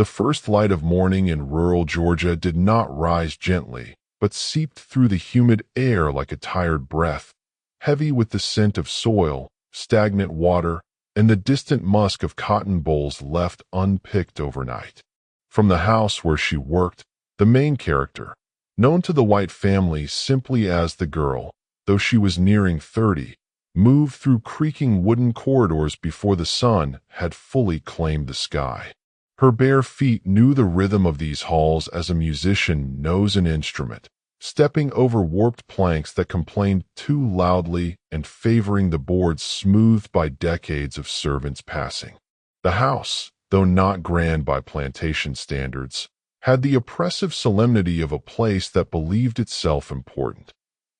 The first light of morning in rural Georgia did not rise gently, but seeped through the humid air like a tired breath, heavy with the scent of soil, stagnant water, and the distant musk of cotton bolls left unpicked overnight. From the house where she worked, the main character, known to the White family simply as the girl, though she was nearing 30, moved through creaking wooden corridors before the sun had fully claimed the sky. Her bare feet knew the rhythm of these halls as a musician knows an instrument, stepping over warped planks that complained too loudly and favoring the boards smoothed by decades of servants passing. The house, though not grand by plantation standards, had the oppressive solemnity of a place that believed itself important.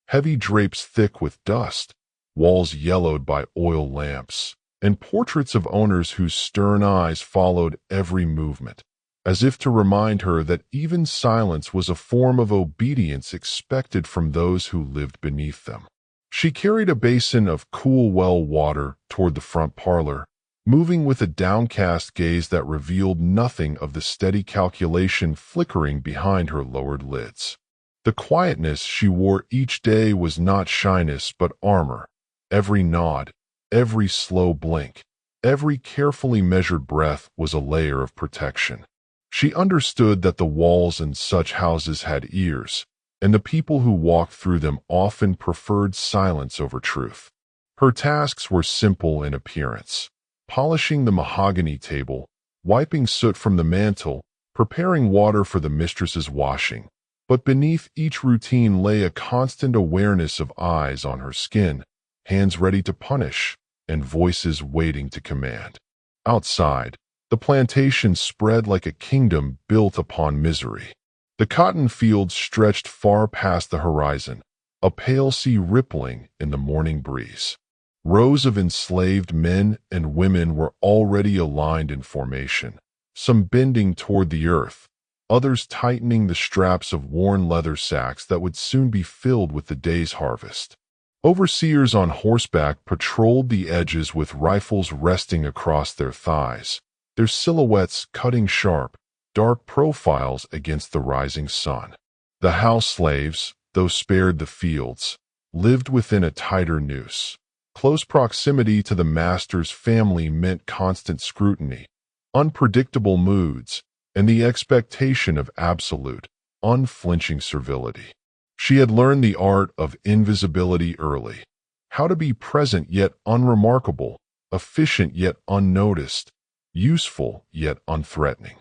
Heavy drapes thick with dust, walls yellowed by oil lamps, and portraits of owners whose stern eyes followed every movement, as if to remind her that even silence was a form of obedience expected from those who lived beneath them. She carried a basin of cool well water toward the front parlor, moving with a downcast gaze that revealed nothing of the steady calculation flickering behind her lowered lids. The quietness she wore each day was not shyness but armor. Every nod, every slow blink, every carefully measured breath was a layer of protection. She understood that the walls in such houses had ears, and the people who walked through them often preferred silence over truth. Her tasks were simple in appearance: polishing the mahogany table, wiping soot from the mantel, preparing water for the mistress's washing. But beneath each routine lay a constant awareness of eyes on her skin, hands ready to punish, and voices waiting to command. Outside, the plantation spread like a kingdom built upon misery. The cotton fields stretched far past the horizon, a pale sea rippling in the morning breeze. Rows of enslaved men and women were already aligned in formation, some bending toward the earth, others tightening the straps of worn leather sacks that would soon be filled with the day's harvest. Overseers on horseback patrolled the edges with rifles resting across their thighs, their silhouettes cutting sharp, dark profiles against the rising sun. The house slaves, though spared the fields, lived within a tighter noose. Close proximity to the master's family meant constant scrutiny, unpredictable moods, and the expectation of absolute, unflinching servility. She had learned the art of invisibility early, how to be present yet unremarkable, efficient yet unnoticed, useful yet unthreatening.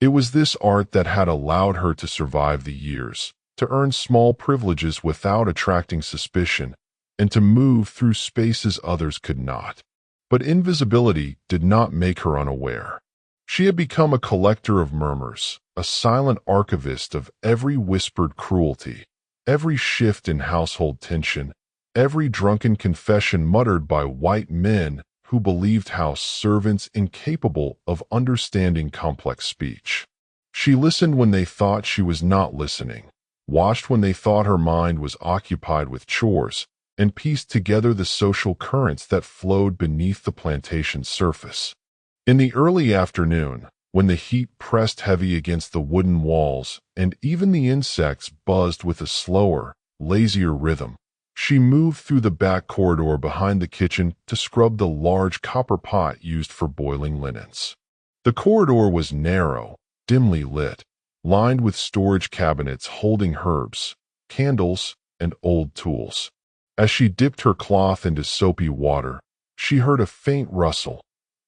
It was this art that had allowed her to survive the years, to earn small privileges without attracting suspicion, and to move through spaces others could not. But invisibility did not make her unaware. She had become a collector of murmurs, a silent archivist of every whispered cruelty, every shift in household tension, every drunken confession muttered by white men who believed house servants incapable of understanding complex speech. She listened when they thought she was not listening, watched when they thought her mind was occupied with chores, and pieced together the social currents that flowed beneath the plantation's surface. In the early afternoon, when the heat pressed heavy against the wooden walls and even the insects buzzed with a slower, lazier rhythm, she moved through the back corridor behind the kitchen to scrub the large copper pot used for boiling linens. The corridor was narrow, dimly lit, lined with storage cabinets holding herbs, candles, and old tools. As she dipped her cloth into soapy water, she heard a faint rustle,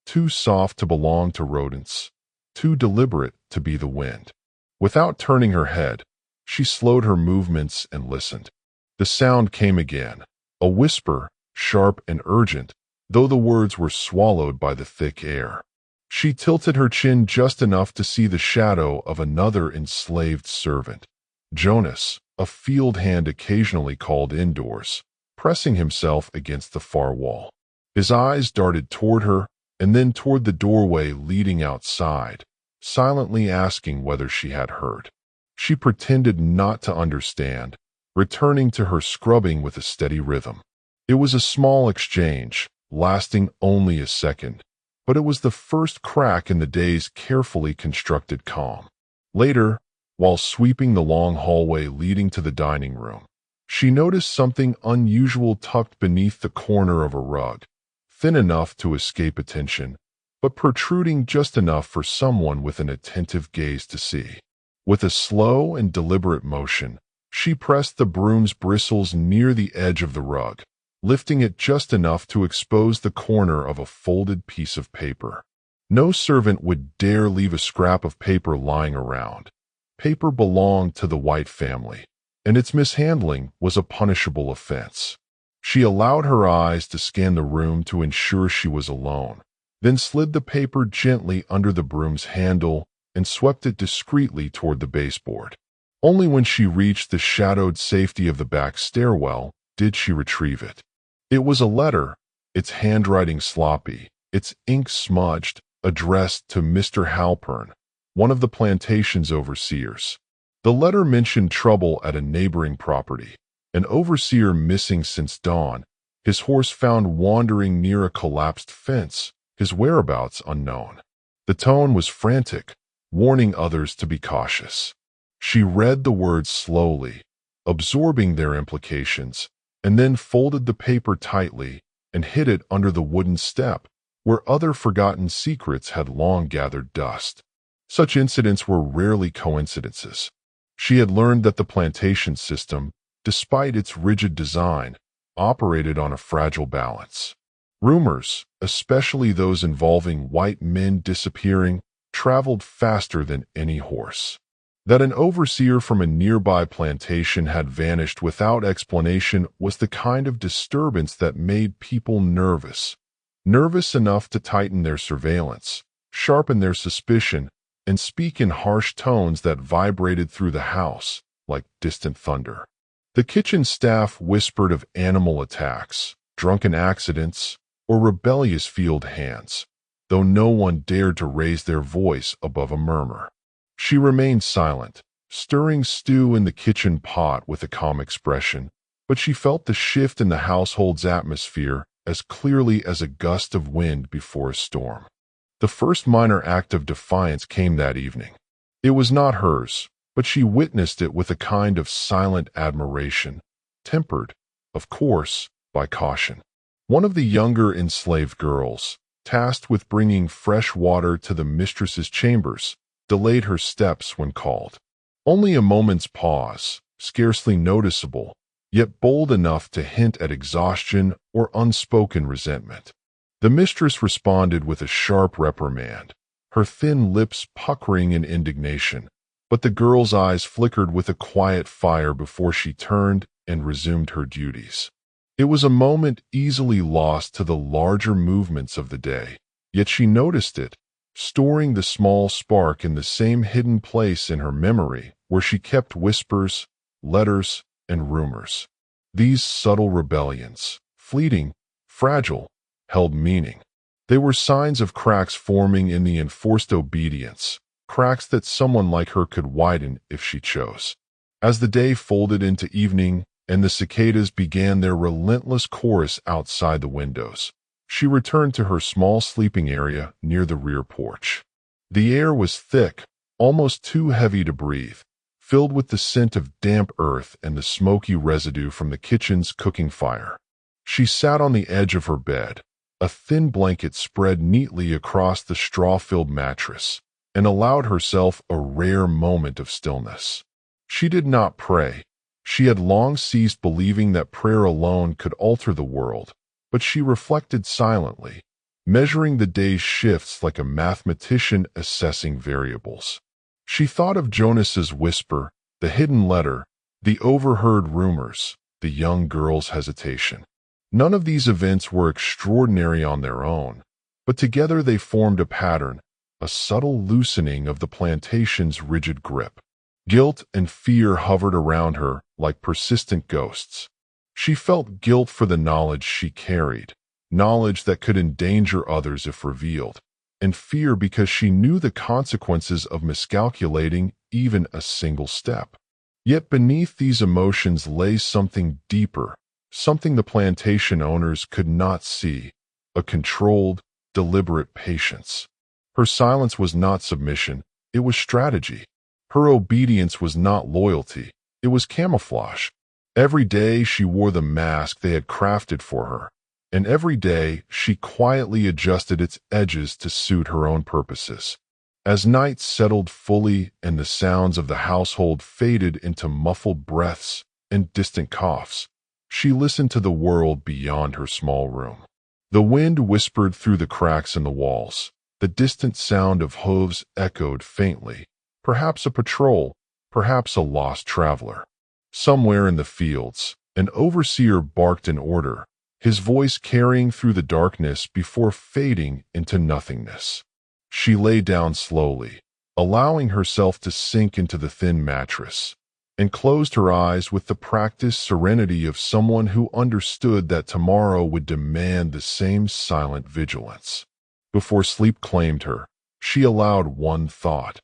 too soft to belong to rodents, too deliberate to be the wind. Without turning her head, she slowed her movements and listened. The sound came again, a whisper, sharp and urgent, though the words were swallowed by the thick air. She tilted her chin just enough to see the shadow of another enslaved servant. Jonas, a field hand occasionally called indoors, pressing himself against the far wall. His eyes darted toward her, and then toward the doorway leading outside, silently asking whether she had heard. She pretended not to understand, returning to her scrubbing with a steady rhythm. It was a small exchange, lasting only a second, but it was the first crack in the day's carefully constructed calm. Later, while sweeping the long hallway leading to the dining room, she noticed something unusual tucked beneath the corner of a rug, thin enough to escape attention, but protruding just enough for someone with an attentive gaze to see. With a slow and deliberate motion, she pressed the broom's bristles near the edge of the rug, lifting it just enough to expose the corner of a folded piece of paper. No servant would dare leave a scrap of paper lying around. Paper belonged to the White family, and its mishandling was a punishable offense. She allowed her eyes to scan the room to ensure she was alone, then slid the paper gently under the broom's handle and swept it discreetly toward the baseboard. Only when she reached the shadowed safety of the back stairwell did she retrieve it. It was a letter, its handwriting sloppy, its ink smudged, addressed to Mr. Halpern, one of the plantation's overseers. The letter mentioned trouble at a neighboring property, an overseer missing since dawn, his horse found wandering near a collapsed fence, his whereabouts unknown. The tone was frantic, warning others to be cautious. She read the words slowly, absorbing their implications, and then folded the paper tightly and hid it under the wooden step where other forgotten secrets had long gathered dust. Such incidents were rarely coincidences. She had learned that the plantation system, despite its rigid design, operated on a fragile balance. Rumors, especially those involving white men disappearing, traveled faster than any horse. That an overseer from a nearby plantation had vanished without explanation was the kind of disturbance that made people nervous enough to tighten their surveillance, sharpen their suspicion, and speak in harsh tones that vibrated through the house like distant thunder. The kitchen staff whispered of animal attacks, drunken accidents, or rebellious field hands, though no one dared to raise their voice above a murmur. She remained silent, stirring stew in the kitchen pot with a calm expression, but she felt the shift in the household's atmosphere as clearly as a gust of wind before a storm. The first minor act of defiance came that evening. It was not hers, but she witnessed it with a kind of silent admiration, tempered, of course, by caution. One of the younger enslaved girls, tasked with bringing fresh water to the mistress's chambers, delayed her steps when called. Only a moment's pause, scarcely noticeable, yet bold enough to hint at exhaustion or unspoken resentment. The mistress responded with a sharp reprimand, her thin lips puckering in indignation, but the girl's eyes flickered with a quiet fire before she turned and resumed her duties. It was a moment easily lost to the larger movements of the day, yet she noticed it, storing the small spark in the same hidden place in her memory where she kept whispers, letters, and rumors. These subtle rebellions, fleeting, fragile, held meaning. They were signs of cracks forming in the enforced obedience, cracks that someone like her could widen if she chose. As the day folded into evening and the cicadas began their relentless chorus outside the windows, she returned to her small sleeping area near the rear porch. The air was thick, almost too heavy to breathe, filled with the scent of damp earth and the smoky residue from the kitchen's cooking fire. She sat on the edge of her bed, a thin blanket spread neatly across the straw-filled mattress, and allowed herself a rare moment of stillness. She did not pray. She had long ceased believing that prayer alone could alter the world, but she reflected silently, measuring the day's shifts like a mathematician assessing variables. She thought of Jonas's whisper, the hidden letter, the overheard rumors, the young girl's hesitation. None of these events were extraordinary on their own, but together they formed a pattern, a subtle loosening of the plantation's rigid grip. Guilt and fear hovered around her like persistent ghosts. She felt guilt for the knowledge she carried, knowledge that could endanger others if revealed, and fear because she knew the consequences of miscalculating even a single step. Yet beneath these emotions lay something deeper, something the plantation owners could not see, a controlled, deliberate patience. Her silence was not submission, it was strategy. Her obedience was not loyalty, it was camouflage. Every day she wore the mask they had crafted for her, and every day she quietly adjusted its edges to suit her own purposes. As night settled fully and the sounds of the household faded into muffled breaths and distant coughs, she listened to the world beyond her small room. The wind whispered through the cracks in the walls. The distant sound of hooves echoed faintly, perhaps a patrol, perhaps a lost traveler. Somewhere in the fields, an overseer barked an order, his voice carrying through the darkness before fading into nothingness. She lay down slowly, allowing herself to sink into the thin mattress, and closed her eyes with the practiced serenity of someone who understood that tomorrow would demand the same silent vigilance. Before sleep claimed her, she allowed one thought,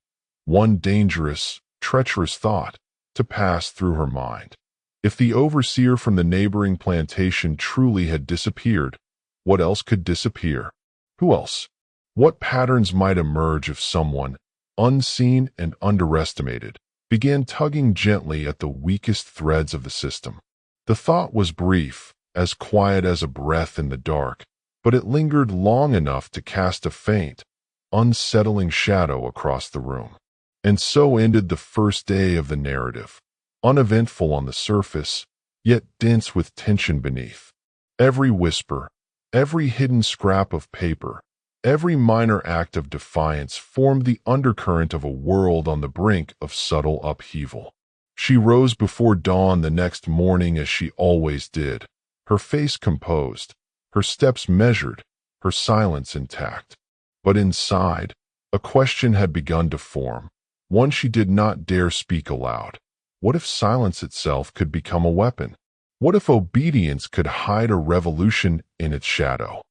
one dangerous, treacherous thought, to pass through her mind. If the overseer from the neighboring plantation truly had disappeared, what else could disappear? Who else? What patterns might emerge if someone, unseen and underestimated, began tugging gently at the weakest threads of the system? The thought was brief, as quiet as a breath in the dark, but it lingered long enough to cast a faint, unsettling shadow across the room. And so ended the first day of the narrative, uneventful on the surface, yet dense with tension beneath. Every whisper, every hidden scrap of paper, every minor act of defiance formed the undercurrent of a world on the brink of subtle upheaval. She rose before dawn the next morning as she always did, her face composed, her steps measured, her silence intact. But inside, a question had begun to form, one she did not dare speak aloud. What if silence itself could become a weapon? What if obedience could hide a revolution in its shadow?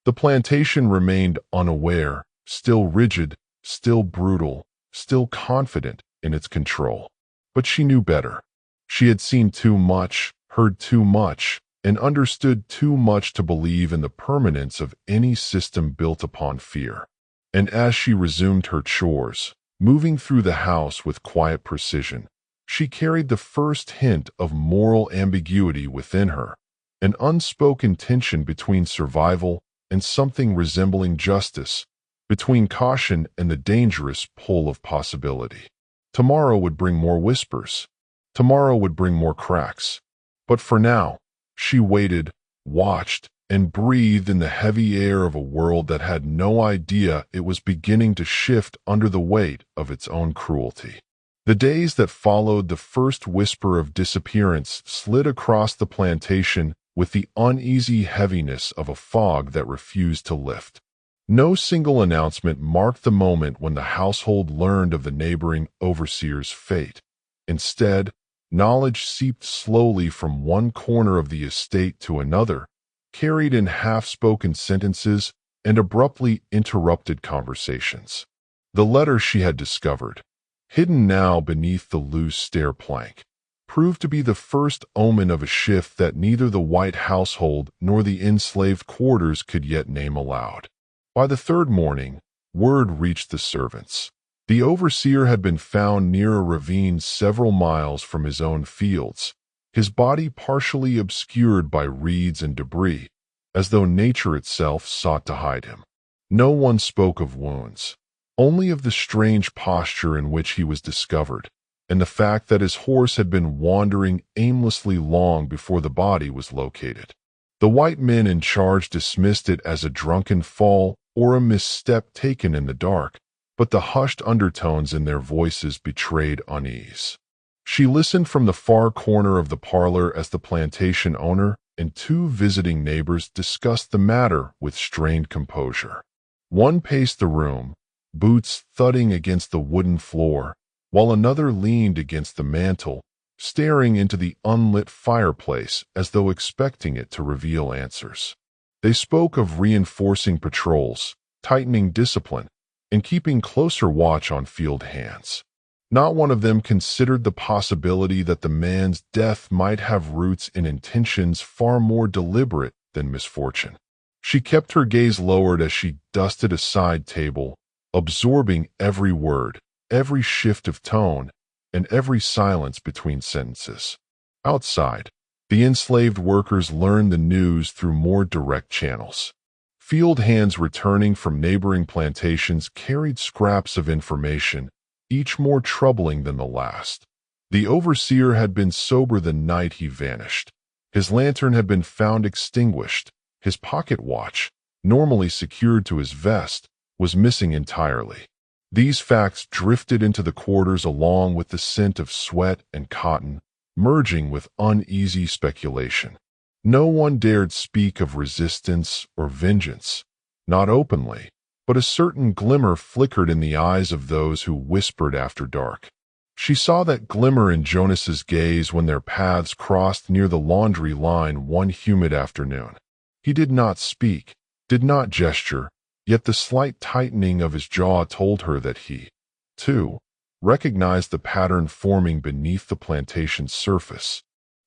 The plantation remained unaware, still rigid, still brutal, still confident in its control. But she knew better. She had seen too much, heard too much, and understood too much to believe in the permanence of any system built upon fear. And as she resumed her chores, moving through the house with quiet precision, she carried the first hint of moral ambiguity within her, an unspoken tension between survival and something resembling justice, between caution and the dangerous pull of possibility. Tomorrow would bring more whispers. Tomorrow would bring more cracks. But for now, she waited, watched, and breathed in the heavy air of a world that had no idea it was beginning to shift under the weight of its own cruelty. The days that followed the first whisper of disappearance slid across the plantation with the uneasy heaviness of a fog that refused to lift. No single announcement marked the moment when the household learned of the neighboring overseer's fate. Instead, knowledge seeped slowly from one corner of the estate to another, carried in half-spoken sentences and abruptly interrupted conversations. The letter she had discovered, hidden now beneath the loose stair plank, proved to be the first omen of a shift that neither the white household nor the enslaved quarters could yet name aloud. By the third morning, word reached the servants. The overseer had been found near a ravine several miles from his own fields, his body partially obscured by reeds and debris, as though nature itself sought to hide him. No one spoke of wounds, only of the strange posture in which he was discovered, and the fact that his horse had been wandering aimlessly long before the body was located. The white men in charge dismissed it as a drunken fall or a misstep taken in the dark, but the hushed undertones in their voices betrayed unease. She listened from the far corner of the parlor as the plantation owner and two visiting neighbors discussed the matter with strained composure. One paced the room, boots thudding against the wooden floor, while another leaned against the mantel, staring into the unlit fireplace as though expecting it to reveal answers. They spoke of reinforcing patrols, tightening discipline, and keeping closer watch on field hands. Not one of them considered the possibility that the man's death might have roots in intentions far more deliberate than misfortune. She kept her gaze lowered as she dusted a side table, absorbing every word, every shift of tone, and every silence between sentences. Outside, the enslaved workers learned the news through more direct channels. Field hands returning from neighboring plantations carried scraps of information, each more troubling than the last. The overseer had been sober the night he vanished. His lantern had been found extinguished. His pocket watch, normally secured to his vest, was missing entirely. These facts drifted into the quarters along with the scent of sweat and cotton, merging with uneasy speculation. No one dared speak of resistance or vengeance, not openly, but a certain glimmer flickered in the eyes of those who whispered after dark. She saw that glimmer in Jonas's gaze when their paths crossed near the laundry line one humid afternoon. He did not speak, did not gesture, yet the slight tightening of his jaw told her that he, too, recognized the pattern forming beneath the plantation's surface.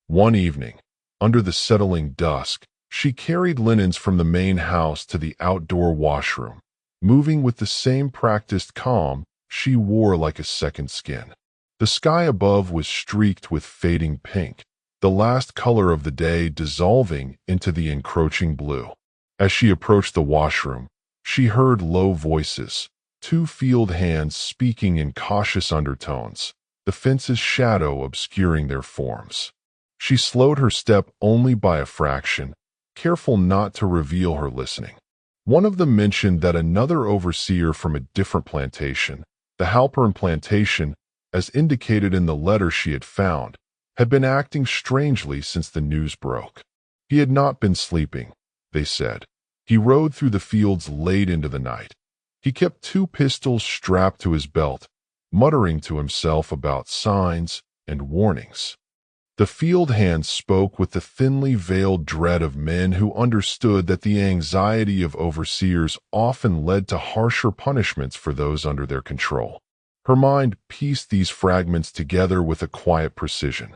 One evening, under the settling dusk, she carried linens from the main house to the outdoor washroom, moving with the same practiced calm she wore like a second skin. The sky above was streaked with fading pink, the last color of the day dissolving into the encroaching blue. As she approached the washroom, she heard low voices, two field hands speaking in cautious undertones, the fence's shadow obscuring their forms. She slowed her step only by a fraction, careful not to reveal her listening. One of them mentioned that another overseer from a different plantation, the Halpern plantation, as indicated in the letter she had found, had been acting strangely since the news broke. He had not been sleeping, they said. He rode through the fields late into the night. He kept two pistols strapped to his belt, muttering to himself about signs and warnings. The field hands spoke with the thinly veiled dread of men who understood that the anxiety of overseers often led to harsher punishments for those under their control. Her mind pieced these fragments together with a quiet precision.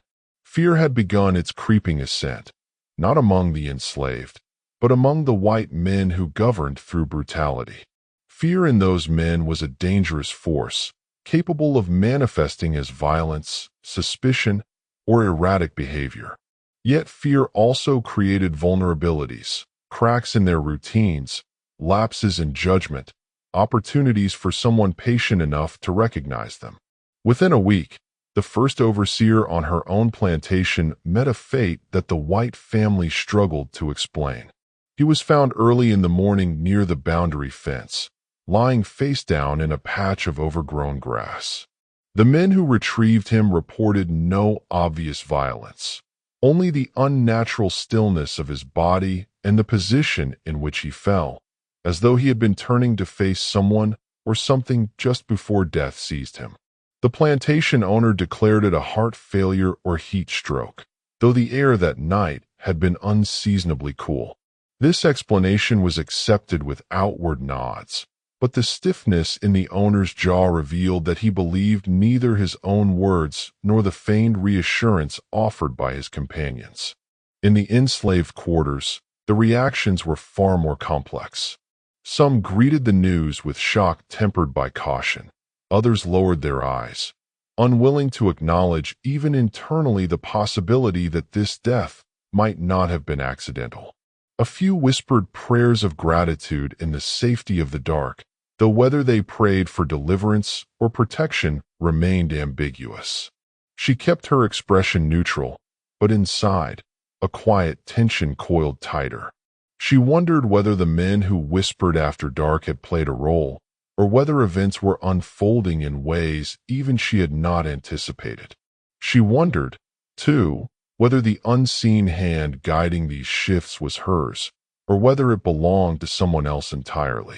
Fear had begun its creeping ascent, not among the enslaved, but among the white men who governed through brutality. Fear in those men was a dangerous force, capable of manifesting as violence, suspicion, or erratic behavior. Yet fear also created vulnerabilities, cracks in their routines, lapses in judgment, opportunities for someone patient enough to recognize them. Within a week, the first overseer on her own plantation met a fate that the white family struggled to explain. He was found early in the morning near the boundary fence, lying face down in a patch of overgrown grass. The men who retrieved him reported no obvious violence, only the unnatural stillness of his body and the position in which he fell, as though he had been turning to face someone or something just before death seized him. The plantation owner declared it a heart failure or heat stroke, though the air that night had been unseasonably cool. This explanation was accepted with outward nods, but the stiffness in the owner's jaw revealed that he believed neither his own words nor the feigned reassurance offered by his companions. In the enslaved quarters, the reactions were far more complex. Some greeted the news with shock tempered by caution. Others lowered their eyes, unwilling to acknowledge even internally the possibility that this death might not have been accidental. A few whispered prayers of gratitude in the safety of the dark, though whether they prayed for deliverance or protection remained ambiguous. She kept her expression neutral, but inside, a quiet tension coiled tighter. She wondered whether the men who whispered after dark had played a role, or whether events were unfolding in ways even she had not anticipated. She wondered, too, whether the unseen hand guiding these shifts was hers, or whether it belonged to someone else entirely.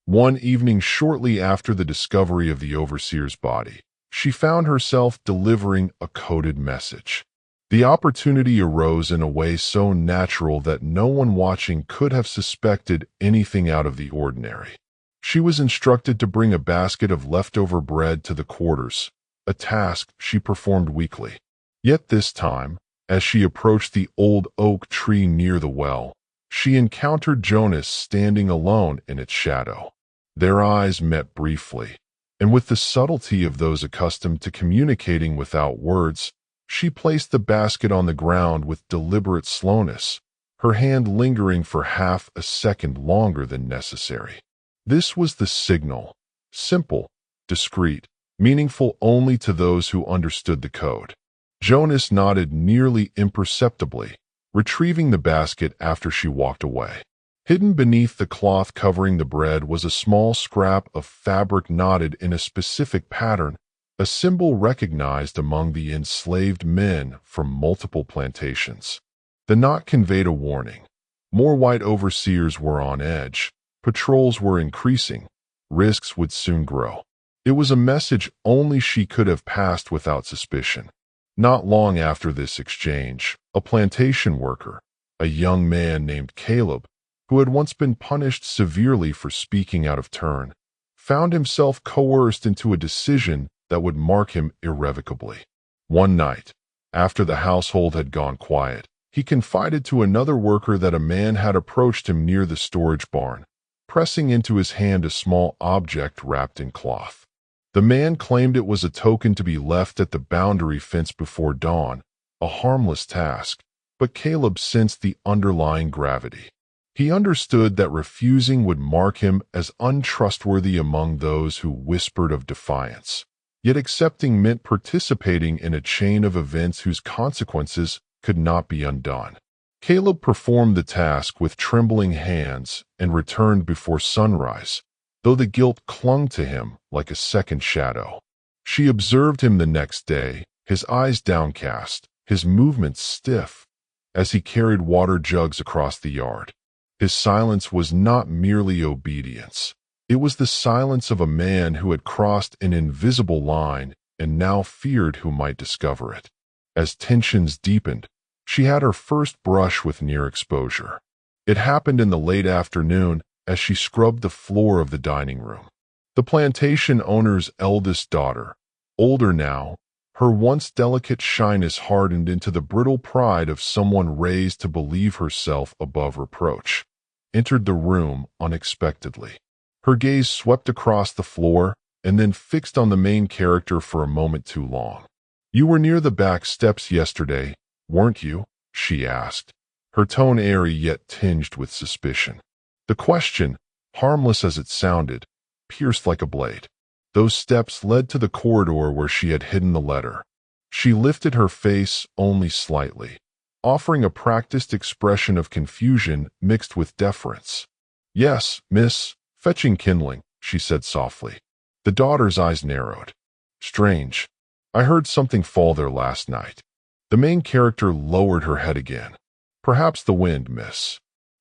One evening shortly after the discovery of the overseer's body, she found herself delivering a coded message. The opportunity arose in a way so natural that no one watching could have suspected anything out of the ordinary. She was instructed to bring a basket of leftover bread to the quarters, a task she performed weekly. Yet this time, as she approached the old oak tree near the well, she encountered Jonas standing alone in its shadow. Their eyes met briefly, and with the subtlety of those accustomed to communicating without words, she placed the basket on the ground with deliberate slowness, her hand lingering for half a second longer than necessary. This was the signal, simple, discreet, meaningful only to those who understood the code. Jonas nodded nearly imperceptibly, retrieving the basket after she walked away. Hidden beneath the cloth covering the bread was a small scrap of fabric knotted in a specific pattern, a symbol recognized among the enslaved men from multiple plantations. The knot conveyed a warning. More white overseers were on edge, patrols were increasing, risks would soon grow. It was a message only she could have passed without suspicion. Not long after this exchange, a plantation worker, a young man named Caleb, who had once been punished severely for speaking out of turn, found himself coerced into a decision that would mark him irrevocably. One night, after the household had gone quiet, he confided to another worker that a man had approached him near the storage barn, pressing into his hand a small object wrapped in cloth. The man claimed it was a token to be left at the boundary fence before dawn, a harmless task, but Caleb sensed the underlying gravity. He understood that refusing would mark him as untrustworthy among those who whispered of defiance. Yet accepting meant participating in a chain of events whose consequences could not be undone. Caleb performed the task with trembling hands and returned before sunrise, though the guilt clung to him like a second shadow. She observed him the next day, his eyes downcast, his movements stiff, as he carried water jugs across the yard. His silence was not merely obedience. It was the silence of a man who had crossed an invisible line and now feared who might discover it. As tensions deepened, she had her first brush with near exposure. It happened in the late afternoon as she scrubbed the floor of the dining room. The plantation owner's eldest daughter, older now, her once delicate shyness hardened into the brittle pride of someone raised to believe herself above reproach, entered the room unexpectedly. Her gaze swept across the floor and then fixed on the main character for a moment too long. "You were near the back steps yesterday, weren't you?" she asked, her tone airy yet tinged with suspicion. The question, harmless as it sounded, pierced like a blade. Those steps led to the corridor where she had hidden the letter. She lifted her face only slightly, offering a practiced expression of confusion mixed with deference. "Yes, miss, fetching kindling," she said softly. The daughter's eyes narrowed. "Strange. I heard something fall there last night." The main character lowered her head again. "Perhaps the wind, miss."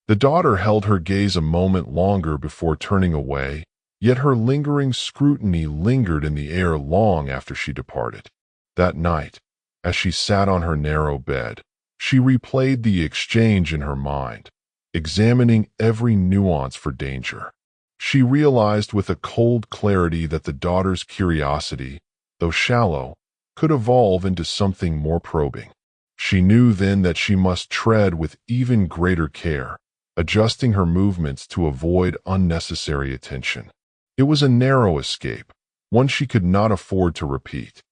The daughter held her gaze a moment longer before turning away, yet her lingering scrutiny lingered in the air long after she departed. That night, as she sat on her narrow bed, she replayed the exchange in her mind, examining every nuance for danger. She realized with a cold clarity that the daughter's curiosity, though shallow, could evolve into something more probing. She knew then that she must tread with even greater care, adjusting her movements to avoid unnecessary attention. It was a narrow escape, one she could not afford to repeat.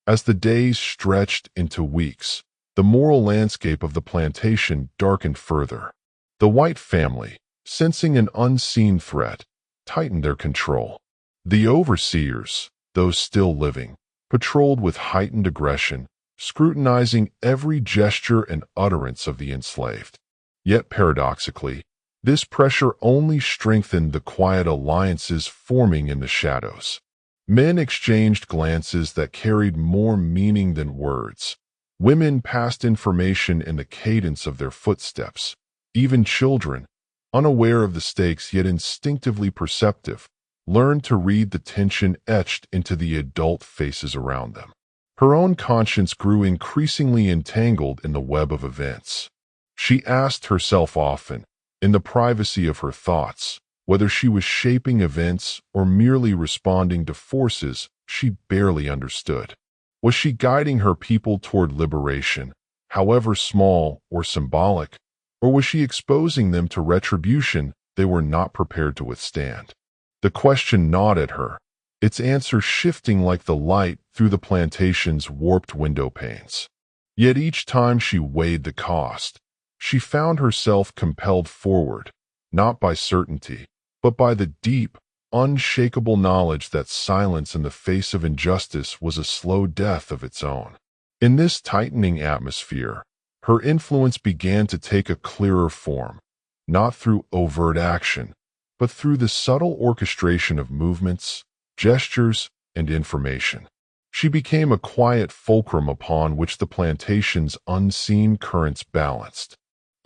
As the days stretched into weeks, the moral landscape of the plantation darkened further. The White family, sensing an unseen threat, tightened their control. The overseers, those still living, patrolled with heightened aggression, scrutinizing every gesture and utterance of the enslaved. Yet paradoxically, this pressure only strengthened the quiet alliances forming in the shadows. Men exchanged glances that carried more meaning than words. Women passed information in the cadence of their footsteps. Even children, unaware of the stakes yet instinctively perceptive, learned to read the tension etched into the adult faces around them. Her own conscience grew increasingly entangled in the web of events. She asked herself often, in the privacy of her thoughts, whether she was shaping events or merely responding to forces she barely understood. Was she guiding her people toward liberation, however small or symbolic, Or was she exposing them to retribution they were not prepared to withstand? The question gnawed at her, its answer shifting like the light through the plantation's warped window panes. Yet each time she weighed the cost, she found herself compelled forward, not by certainty, but by the deep, unshakable knowledge that silence in the face of injustice was a slow death of its own. In this tightening atmosphere, her influence began to take a clearer form, not through overt action, but through the subtle orchestration of movements, gestures, and information. She became a quiet fulcrum upon which the plantation's unseen currents balanced.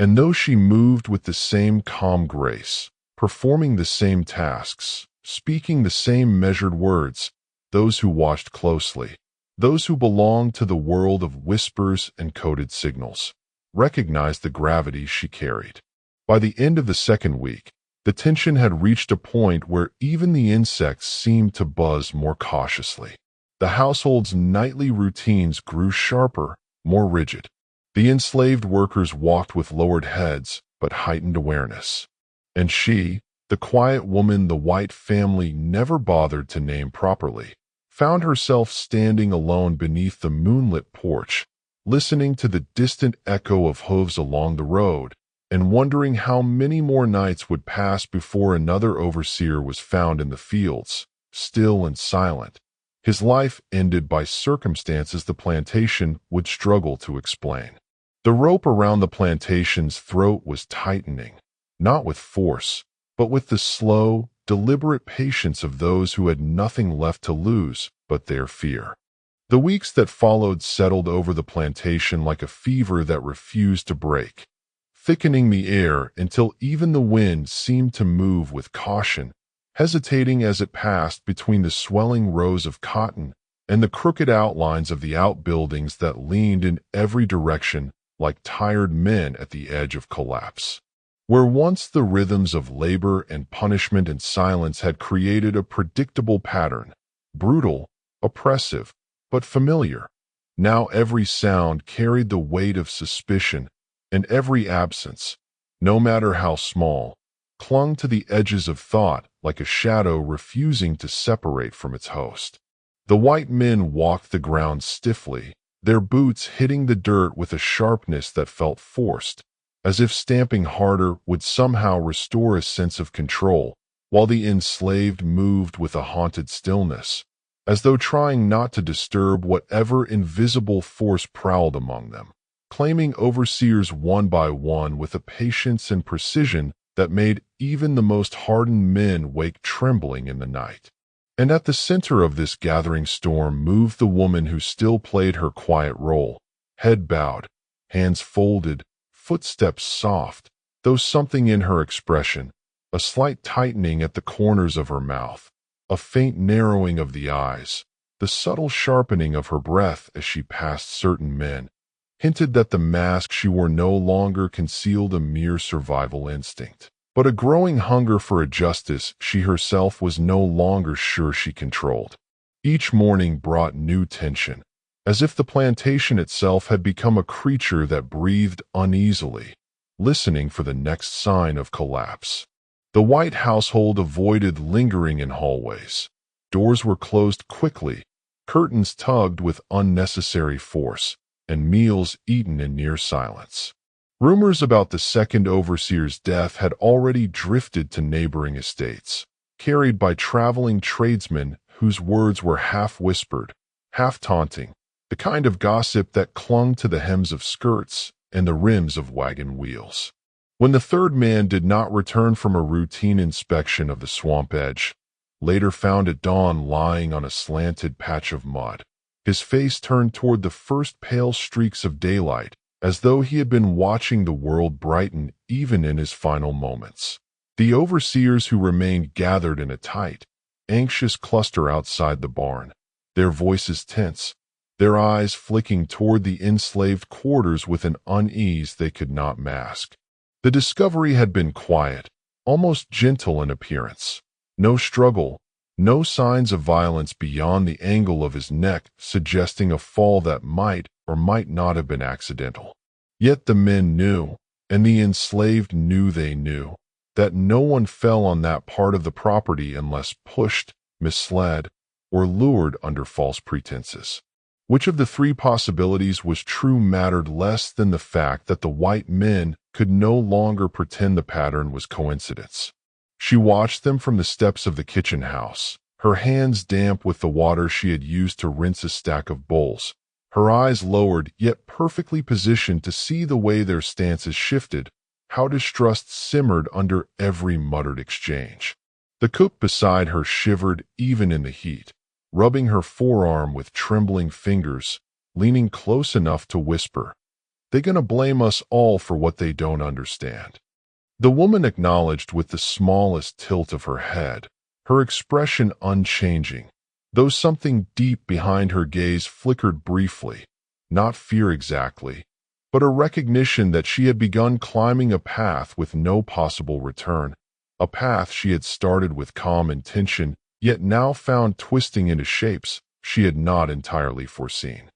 And though she moved with the same calm grace, performing the same tasks, speaking the same measured words, those who watched closely, those who belonged to the world of whispers and coded signals, recognized the gravity she carried. By the end of the second week, the tension had reached a point where even the insects seemed to buzz more cautiously. The household's nightly routines grew sharper, more rigid. The enslaved workers walked with lowered heads but heightened awareness. And she, the quiet woman the white family never bothered to name properly, found herself standing alone beneath the moonlit porch, listening to the distant echo of hooves along the road, and wondering how many more nights would pass before another overseer was found in the fields, still and silent, his life ended by circumstances the plantation would struggle to explain. The rope around the plantation's throat was tightening, not with force, but with the slow, deliberate patience of those who had nothing left to lose but their fear. The weeks that followed settled over the plantation like a fever that refused to break, thickening the air until even the wind seemed to move with caution, hesitating as it passed between the swelling rows of cotton and the crooked outlines of the outbuildings that leaned in every direction like tired men at the edge of collapse. Where once the rhythms of labor and punishment and silence had created a predictable pattern, brutal, oppressive, but familiar, now every sound carried the weight of suspicion, and every absence, no matter how small, clung to the edges of thought like a shadow refusing to separate from its host. The white men walked the ground stiffly, their boots hitting the dirt with a sharpness that felt forced, as if stamping harder would somehow restore a sense of control, while the enslaved moved with a haunted stillness, as though trying not to disturb whatever invisible force prowled among them, claiming overseers one by one with a patience and precision that made even the most hardened men wake trembling in the night. And at the center of this gathering storm moved the woman who still played her quiet role, head bowed, hands folded, footsteps soft, though something in her expression, a slight tightening at the corners of her mouth, a faint narrowing of the eyes, the subtle sharpening of her breath as she passed certain men, hinted that the mask she wore no longer concealed a mere survival instinct, but a growing hunger for a justice she herself was no longer sure she controlled. Each morning brought new tension, as if the plantation itself had become a creature that breathed uneasily, listening for the next sign of collapse. The white household avoided lingering in hallways. Doors were closed quickly, curtains tugged with unnecessary force, and meals eaten in near silence. Rumors about the second overseer's death had already drifted to neighboring estates, carried by traveling tradesmen whose words were half whispered, half taunting, the kind of gossip that clung to the hems of skirts and the rims of wagon wheels. When the third man did not return from a routine inspection of the swamp edge, later found at dawn lying on a slanted patch of mud, his face turned toward the first pale streaks of daylight, as though he had been watching the world brighten even in his final moments. The overseers who remained gathered in a tight, anxious cluster outside the barn, their voices tense, their eyes flicking toward the enslaved quarters with an unease they could not mask. The discovery had been quiet, almost gentle in appearance. No struggle, no signs of violence beyond the angle of his neck suggesting a fall that might or might not have been accidental. Yet the men knew, And the enslaved knew they knew that no one fell on that part of the property unless pushed, misled, or lured under false pretenses. Which of the three possibilities was true mattered less than the fact that the white men could no longer pretend the pattern was coincidence. She watched them from the steps of the kitchen house, her hands damp with the water she had used to rinse a stack of bowls, her eyes lowered yet perfectly positioned to see the way their stances shifted, how distrust simmered under every muttered exchange. The cook beside her shivered even in the heat, rubbing her forearm with trembling fingers, leaning close enough to whisper, "They gonna blame us all for what they don't understand." The woman acknowledged with the smallest tilt of her head, her expression unchanging, though something deep behind her gaze flickered briefly, not fear exactly, but a recognition that she had begun climbing a path with no possible return, a path she had started with calm intention, yet now found twisting into shapes she had not entirely foreseen.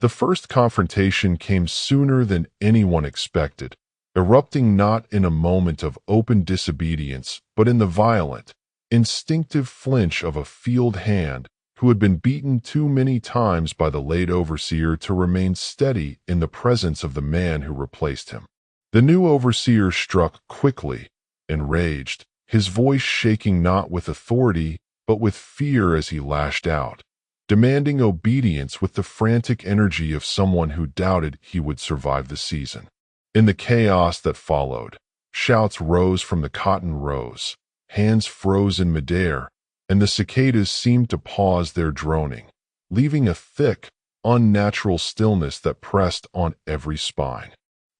The first confrontation came sooner than anyone expected, erupting not in a moment of open disobedience, but in the violent, instinctive flinch of a field hand who had been beaten too many times by the late overseer to remain steady in the presence of the man who replaced him. The new overseer struck quickly, enraged, his voice shaking not with authority but with fear as he lashed out, demanding obedience with the frantic energy of someone who doubted he would survive the season. In the chaos that followed, shouts rose from the cotton rows, hands froze in midair, and the cicadas seemed to pause their droning, leaving a thick, unnatural stillness that pressed on every spine.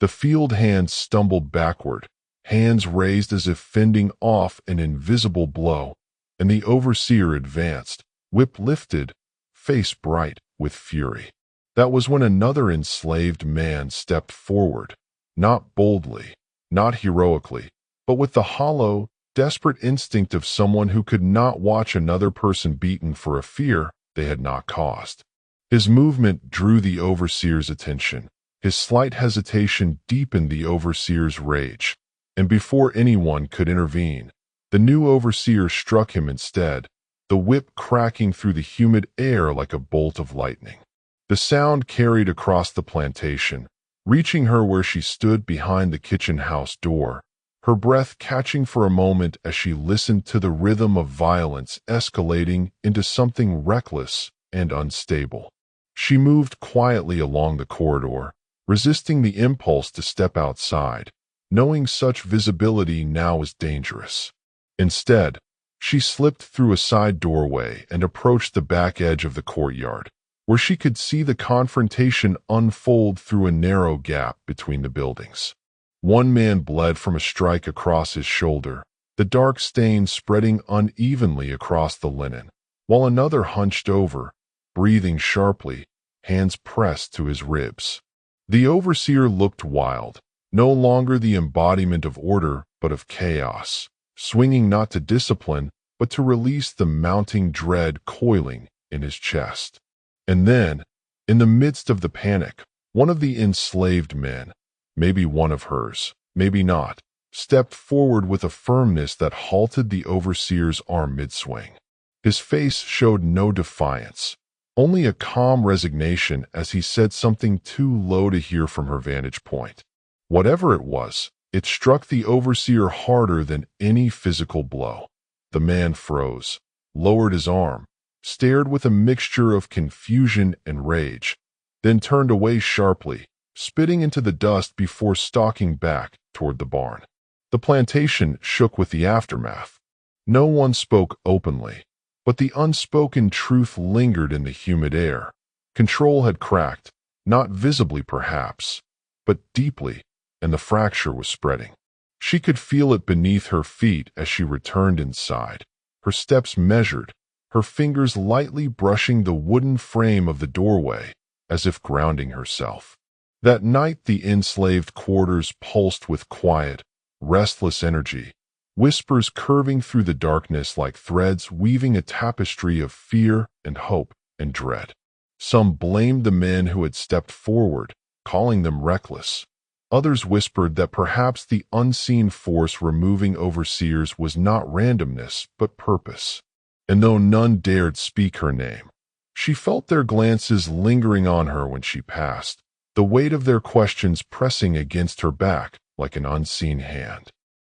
The field hand stumbled backward, hands raised as if fending off an invisible blow, and the overseer advanced, whip lifted, face bright with fury. That was when another enslaved man stepped forward, not boldly, not heroically, but with the hollow, desperate instinct of someone who could not watch another person beaten for a fear they had not caused. His movement drew the overseer's attention. His slight hesitation deepened the overseer's rage, and before anyone could intervene, the new overseer struck him instead, the whip cracking through the humid air like a bolt of lightning. The sound carried across the plantation, reaching her where she stood behind the kitchen house door, her breath catching for a moment as she listened to the rhythm of violence escalating into something reckless and unstable. She moved quietly along the corridor, resisting the impulse to step outside, knowing such visibility now was dangerous. Instead, she slipped through a side doorway and approached the back edge of the courtyard, where she could see the confrontation unfold through a narrow gap between the buildings. One man bled from a strike across his shoulder, the dark stain spreading unevenly across the linen, while another hunched over, breathing sharply, hands pressed to his ribs. The overseer looked wild, no longer the embodiment of order but of chaos, swinging not to discipline but to release the mounting dread coiling in his chest. And then, in the midst of the panic, one of the enslaved men, maybe one of hers, maybe not, stepped forward with a firmness that halted the overseer's arm mid-swing. His face showed no defiance, only a calm resignation as he said something too low to hear from her vantage point. Whatever it was, it struck the overseer harder than any physical blow. The man froze, lowered his arm, stared with a mixture of confusion and rage, then turned away sharply, spitting into the dust before stalking back toward the barn. The plantation shook with the aftermath. No one spoke openly, but the unspoken truth lingered in the humid air. Control had cracked, not visibly perhaps, but deeply, and the fracture was spreading. She could feel it beneath her feet as she returned inside, her steps measured, her fingers lightly brushing the wooden frame of the doorway, as if grounding herself. That night the enslaved quarters pulsed with quiet, restless energy, whispers curving through the darkness like threads weaving a tapestry of fear and hope and dread. Some blamed the men who had stepped forward, calling them reckless. Others whispered that perhaps the unseen force removing overseers was not randomness, but purpose. And though none dared speak her name, she felt their glances lingering on her when she passed, the weight of their questions pressing against her back like an unseen hand.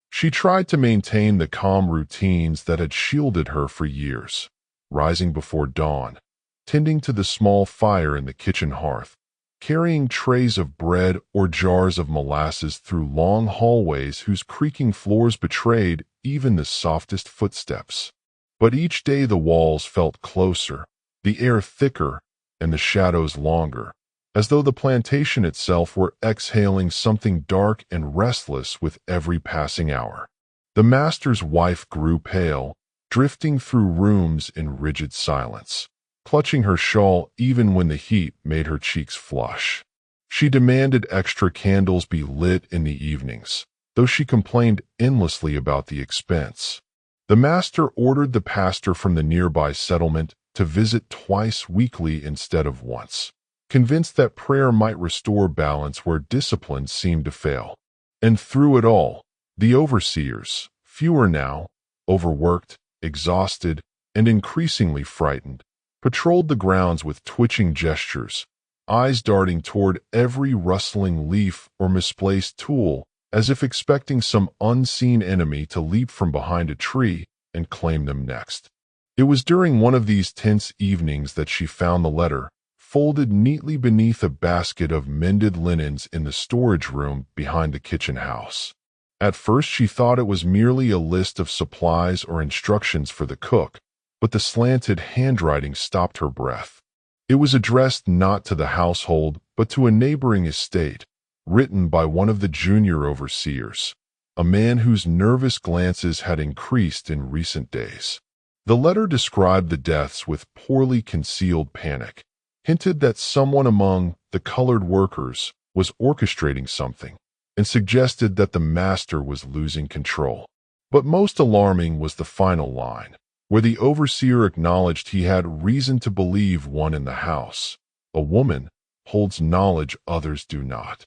She tried to maintain the calm routines that had shielded her for years, rising before dawn, tending to the small fire in the kitchen hearth, carrying trays of bread or jars of molasses through long hallways whose creaking floors betrayed even the softest footsteps. But each day the walls felt closer, the air thicker, and the shadows longer, as though the plantation itself were exhaling something dark and restless with every passing hour. The master's wife grew pale, drifting through rooms in rigid silence, clutching her shawl even when the heat made her cheeks flush. She demanded extra candles be lit in the evenings, though she complained endlessly about the expense. The master ordered the pastor from the nearby settlement to visit twice weekly instead of once, convinced that prayer might restore balance where discipline seemed to fail. And through it all, the overseers, fewer now, overworked, exhausted, and increasingly frightened, patrolled the grounds with twitching gestures, eyes darting toward every rustling leaf or misplaced tool, as if expecting some unseen enemy to leap from behind a tree and claim them next. It was during one of these tense evenings that she found the letter, folded neatly beneath a basket of mended linens in the storage room behind the kitchen house. At first she thought it was merely a list of supplies or instructions for the cook, but the slanted handwriting stopped her breath. It was addressed not to the household, but to a neighboring estate, written by one of the junior overseers, a man whose nervous glances had increased in recent days. The letter described the deaths with poorly concealed panic, hinted that someone among the colored workers was orchestrating something, and suggested that the master was losing control. But most alarming was the final line, where the overseer acknowledged he had reason to believe one in the house, a woman, holds knowledge others do not.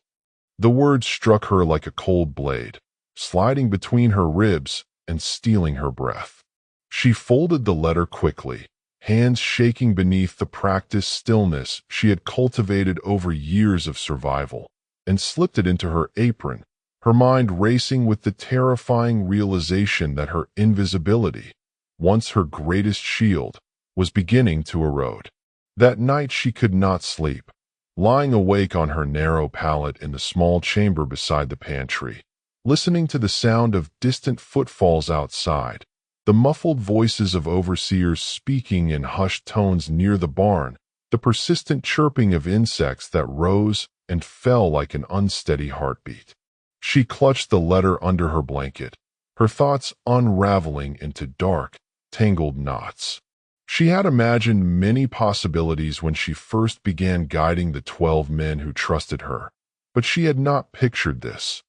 The words struck her like a cold blade, sliding between her ribs and stealing her breath. She folded the letter quickly, hands shaking beneath the practiced stillness she had cultivated over years of survival, and slipped it into her apron, her mind racing with the terrifying realization that her invisibility, once her greatest shield, was beginning to erode. That night she could not sleep, lying awake on her narrow pallet in the small chamber beside the pantry, listening to the sound of distant footfalls outside, the muffled voices of overseers speaking in hushed tones near the barn, the persistent chirping of insects that rose and fell like an unsteady heartbeat. She clutched the letter under her blanket, her thoughts unraveling into dark, tangled knots. She had imagined many possibilities when she first began guiding the 12 men who trusted her, but she had not pictured this.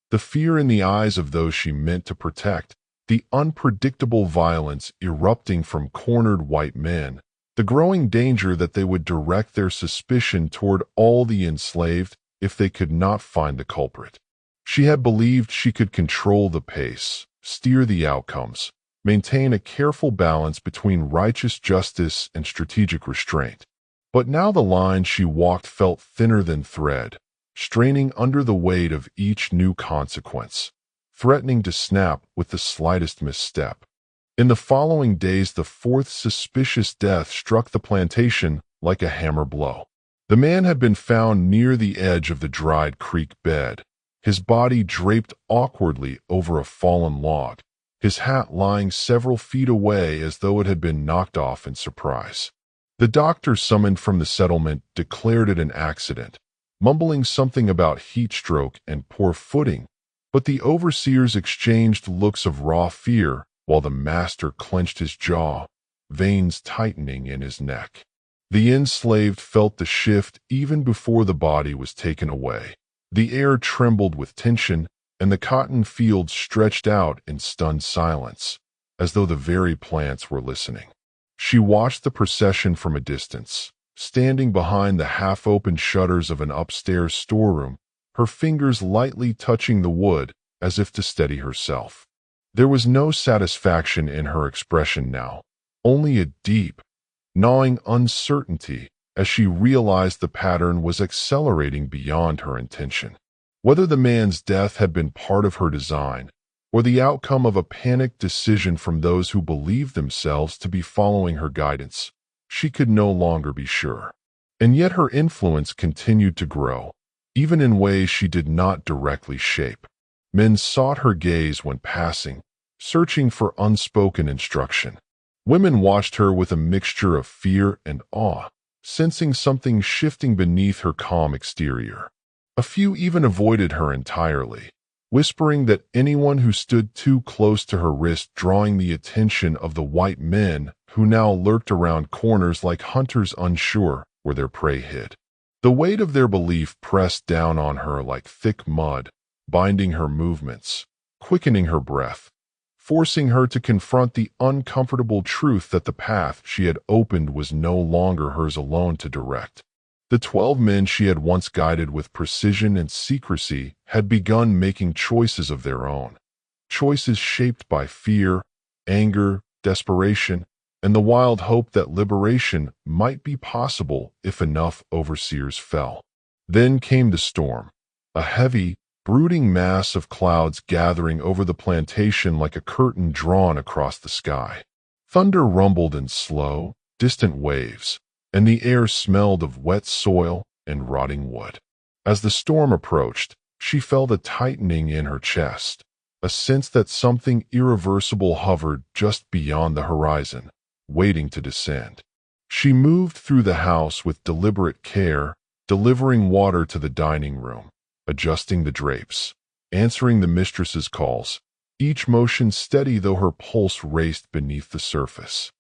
The fear in the eyes of those she meant to protect, the unpredictable violence erupting from cornered white men, the growing danger that they would direct their suspicion toward all the enslaved if they could not find the culprit. She had believed she could control the pace, steer the outcomes, maintain a careful balance between righteous justice and strategic restraint. But now the line she walked felt thinner than thread, straining under the weight of each new consequence, threatening to snap with the slightest misstep. In the following days, the fourth suspicious death struck the plantation like a hammer blow. The man had been found near the edge of the dried creek bed, his body draped awkwardly over a fallen log, his hat lying several feet away as though it had been knocked off in surprise. The doctor summoned from the settlement declared it an accident, mumbling something about heat stroke and poor footing, but the overseers exchanged looks of raw fear while the master clenched his jaw, veins tightening in his neck. The enslaved felt the shift even before the body was taken away. The air trembled with tension, and the cotton fields stretched out in stunned silence, as though the very plants were listening. She watched the procession from a distance, standing behind the half-open shutters of an upstairs storeroom, her fingers lightly touching the wood as if to steady herself. There was no satisfaction in her expression now, only a deep, gnawing uncertainty as she realized the pattern was accelerating beyond her intention. Whether the man's death had been part of her design, or the outcome of a panicked decision from those who believed themselves to be following her guidance, she could no longer be sure. And yet her influence continued to grow, even in ways she did not directly shape. Men sought her gaze when passing, searching for unspoken instruction. Women watched her with a mixture of fear and awe, sensing something shifting beneath her calm exterior. A few even avoided her entirely, whispering that anyone who stood too close to her risked drawing the attention of the white men who now lurked around corners like hunters unsure where their prey hid. The weight of their belief pressed down on her like thick mud, binding her movements, quickening her breath, forcing her to confront the uncomfortable truth that the path she had opened was no longer hers alone to direct. The 12 men she had once guided with precision and secrecy had begun making choices of their own, choices shaped by fear, anger, desperation, and the wild hope that liberation might be possible if enough overseers fell. Then came the storm, a heavy, brooding mass of clouds gathering over the plantation like a curtain drawn across the sky. Thunder rumbled in slow, distant waves, and the air smelled of wet soil and rotting wood. As the storm approached, she felt a tightening in her chest, a sense that something irreversible hovered just beyond the horizon, waiting to descend. She moved through the house with deliberate care, delivering water to the dining room, adjusting the drapes, answering the mistress's calls, each motion steady though her pulse raced beneath the surface.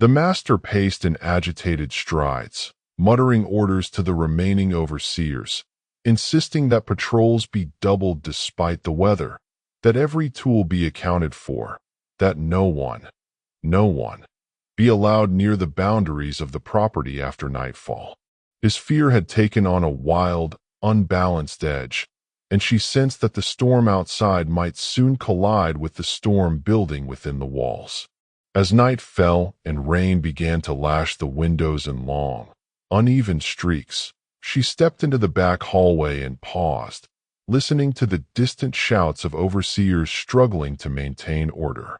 The master paced in agitated strides, muttering orders to the remaining overseers, insisting that patrols be doubled despite the weather, that every tool be accounted for, that no one be allowed near the boundaries of the property after nightfall. His fear had taken on a wild, unbalanced edge, and she sensed that the storm outside might soon collide with the storm building within the walls. As night fell and rain began to lash the windows in long, uneven streaks, she stepped into the back hallway and paused, listening to the distant shouts of overseers struggling to maintain order.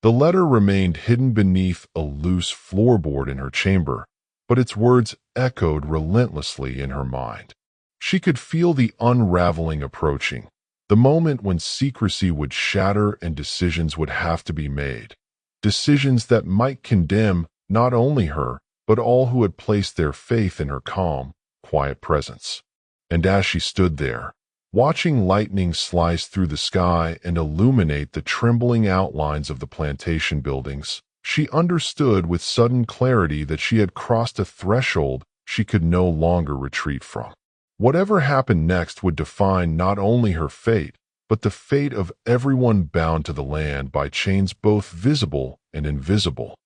The letter remained hidden beneath a loose floorboard in her chamber, but its words echoed relentlessly in her mind. She could feel the unraveling approaching, the moment when secrecy would shatter and decisions would have to be made. Decisions that might condemn not only her, but all who had placed their faith in her calm, quiet presence. And as she stood there, watching lightning slice through the sky and illuminate the trembling outlines of the plantation buildings, she understood with sudden clarity that she had crossed a threshold she could no longer retreat from. Whatever happened next would define not only her fate, but the fate of everyone bound to the land by chains both visible and invisible.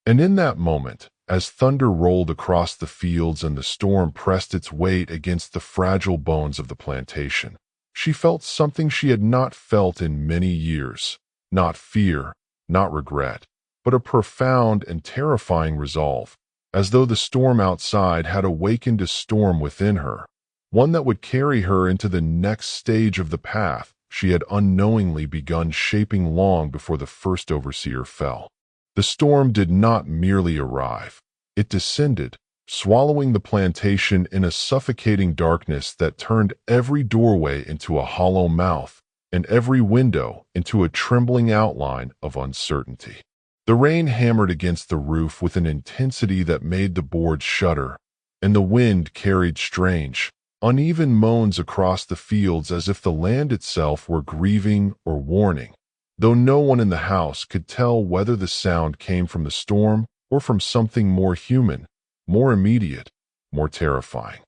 And in that moment, as thunder rolled across the fields and the storm pressed its weight against the fragile bones of the plantation, she felt something she had not felt in many years, not fear, not regret, but a profound and terrifying resolve, as though the storm outside had awakened a storm within her, one that would carry her into the next stage of the path she had unknowingly begun shaping long before the first overseer fell. The storm did not merely arrive. It descended, swallowing the plantation in a suffocating darkness that turned every doorway into a hollow mouth and every window into a trembling outline of uncertainty. The rain hammered against the roof with an intensity that made the boards shudder, and the wind carried strange, uneven moans across the fields as if the land itself were grieving or warning, though no one in the house could tell whether the sound came from the storm or from something more human, more immediate, more terrifying.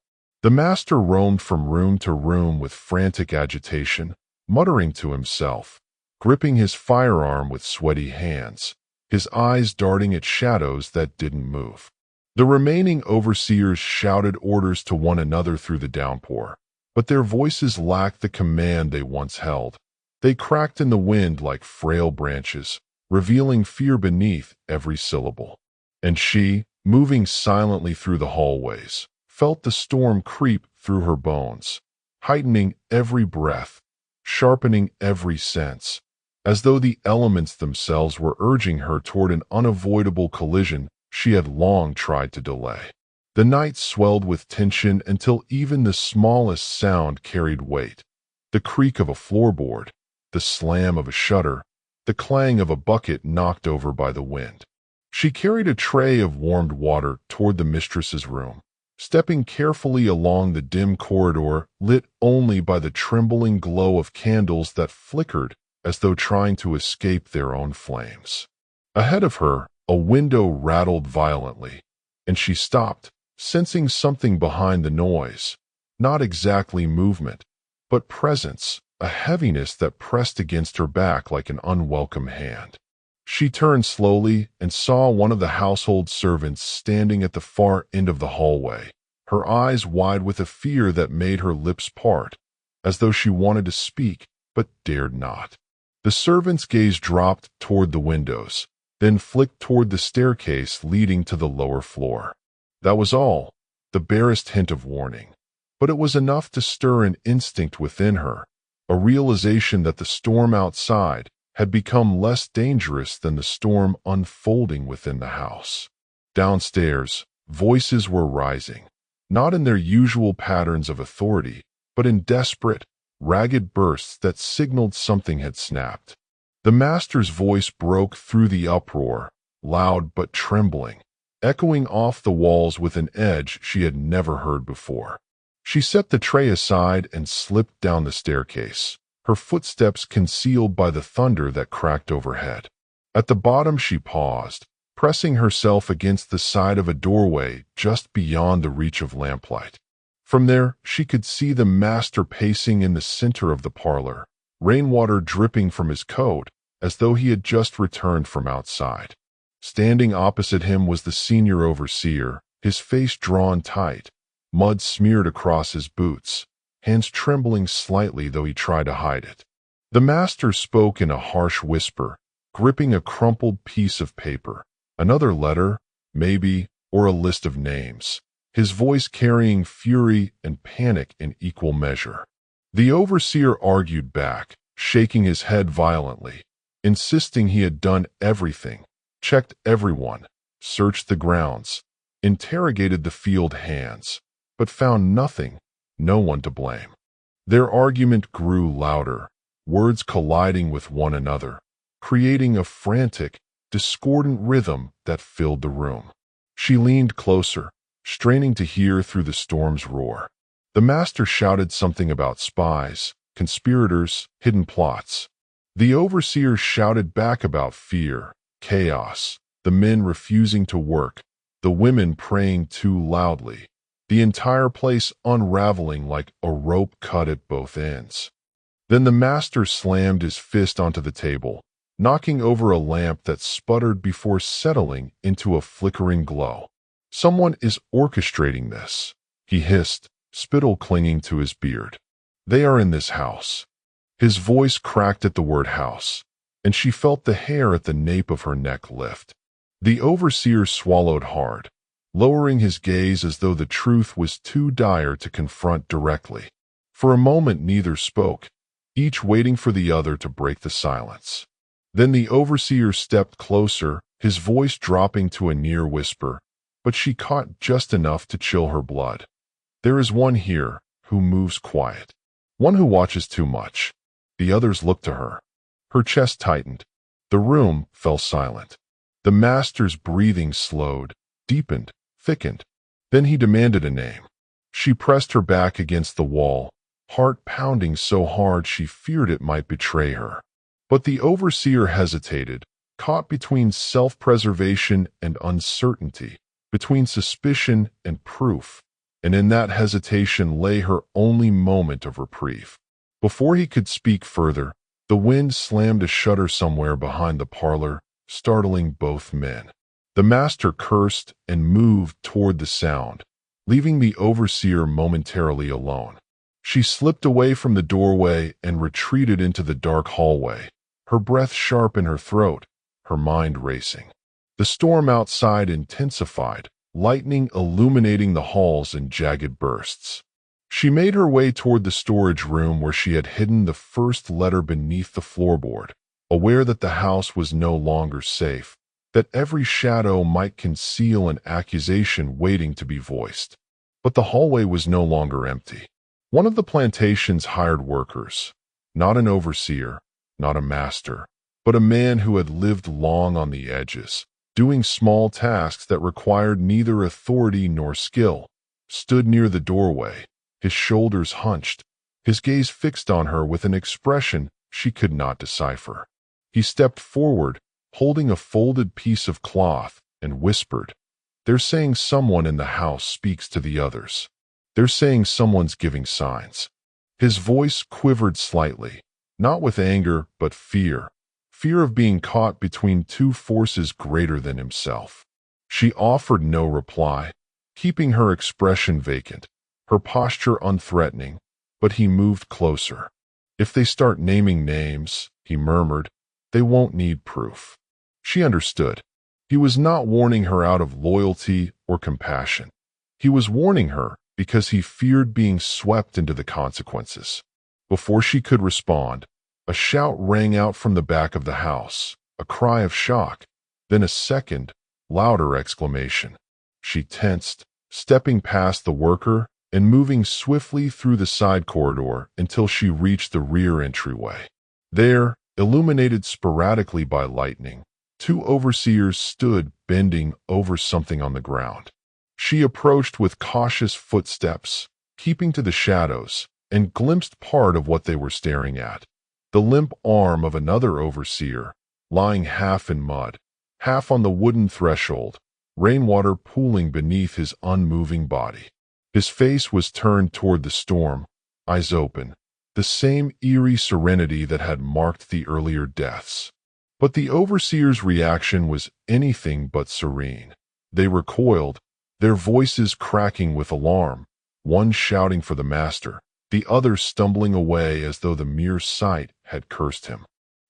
The master roamed from room to room with frantic agitation, muttering to himself, gripping his firearm with sweaty hands, his eyes darting at shadows that didn't move. The remaining overseers shouted orders to one another through the downpour, but their voices lacked the command they once held. They cracked in the wind like frail branches, revealing fear beneath every syllable. And she, moving silently through the hallways, felt the storm creep through her bones, heightening every breath, sharpening every sense, as though the elements themselves were urging her toward an unavoidable collision she had long tried to delay. The night swelled with tension until even the smallest sound carried weight. The creak of a floorboard, the slam of a shutter, the clang of a bucket knocked over by the wind. She carried a tray of warmed water toward the mistress's room, stepping carefully along the dim corridor lit only by the trembling glow of candles that flickered as though trying to escape their own flames. Ahead of her, a window rattled violently, and she stopped, sensing something behind the noise. Not exactly movement, but presence, a heaviness that pressed against her back like an unwelcome hand. She turned slowly and saw one of the household servants standing at the far end of the hallway, her eyes wide with a fear that made her lips part, as though she wanted to speak but dared not. The servant's gaze dropped toward the windows, then flicked toward the staircase leading to the lower floor. That was all, the barest hint of warning. But it was enough to stir an instinct within her, a realization that the storm outside had become less dangerous than the storm unfolding within the house. Downstairs, voices were rising, not in their usual patterns of authority, but in desperate, ragged bursts that signaled something had snapped. The master's voice broke through the uproar, loud but trembling, echoing off the walls with an edge she had never heard before. She set the tray aside and slipped down the staircase, her footsteps concealed by the thunder that cracked overhead. At the bottom she paused, pressing herself against the side of a doorway just beyond the reach of lamplight. From there, she could see the master pacing in the center of the parlor, rainwater dripping from his coat as though he had just returned from outside. Standing opposite him was the senior overseer, his face drawn tight, mud smeared across his boots, hands trembling slightly though he tried to hide it. The master spoke in a harsh whisper, gripping a crumpled piece of paper. Another letter, maybe, or a list of names, his voice carrying fury and panic in equal measure. The overseer argued back, shaking his head violently, insisting he had done everything, checked everyone, searched the grounds, interrogated the field hands, but found nothing, no one to blame. Their argument grew louder, words colliding with one another, creating a frantic, discordant rhythm that filled the room. She leaned closer, straining to hear through the storm's roar. The master shouted something about spies, conspirators, hidden plots. The overseer shouted back about fear, chaos, the men refusing to work, the women praying too loudly, the entire place unraveling like a rope cut at both ends. Then the master slammed his fist onto the table, knocking over a lamp that sputtered before settling into a flickering glow. "Someone is orchestrating this," he hissed, spittle clinging to his beard. "They are in this house." His voice cracked at the word house, and she felt the hair at the nape of her neck lift. The overseer swallowed hard, lowering his gaze as though the truth was too dire to confront directly. For a moment neither spoke, each waiting for the other to break the silence. Then the overseer stepped closer, his voice dropping to a near whisper, but she caught just enough to chill her blood. "There is one here who moves quiet, one who watches too much." The others looked to her. Her chest tightened. The room fell silent. The master's breathing slowed, deepened, thickened. Then he demanded a name. She pressed her back against the wall, heart pounding so hard she feared it might betray her. But the overseer hesitated, caught between self-preservation and uncertainty, between suspicion and proof, and in that hesitation lay her only moment of reprieve. Before he could speak further, the wind slammed a shutter somewhere behind the parlor, startling both men. The master cursed and moved toward the sound, leaving the overseer momentarily alone. She slipped away from the doorway and retreated into the dark hallway, her breath sharp in her throat, her mind racing. The storm outside intensified, lightning illuminating the halls in jagged bursts. She made her way toward the storage room where she had hidden the first letter beneath the floorboard, aware that the house was no longer safe, that every shadow might conceal an accusation waiting to be voiced. But the hallway was no longer empty. One of the plantation's hired workers, not an overseer, not a master, but a man who had lived long on the edges, doing small tasks that required neither authority nor skill, stood near the doorway, his shoulders hunched, his gaze fixed on her with an expression she could not decipher. He stepped forward, holding a folded piece of cloth, and whispered, "They're saying someone in the house speaks to the others. They're saying someone's giving signs." His voice quivered slightly, not with anger but fear, fear of being caught between two forces greater than himself. She offered no reply, keeping her expression vacant, her posture unthreatening, but he moved closer. "If they start naming names," he murmured, "they won't need proof." She understood. He was not warning her out of loyalty or compassion. He was warning her because he feared being swept into the consequences. Before she could respond, a shout rang out from the back of the house, a cry of shock, then a second, louder exclamation. She tensed, stepping past the worker and moving swiftly through the side corridor until she reached the rear entryway. There, illuminated sporadically by lightning, two overseers stood bending over something on the ground. She approached with cautious footsteps, keeping to the shadows, and glimpsed part of what they were staring at. The limp arm of another overseer, lying half in mud, half on the wooden threshold, rainwater pooling beneath his unmoving body. His face was turned toward the storm, eyes open, the same eerie serenity that had marked the earlier deaths. But the overseer's reaction was anything but serene. They recoiled, their voices cracking with alarm, one shouting for the master, the other stumbling away as though the mere sight had cursed him.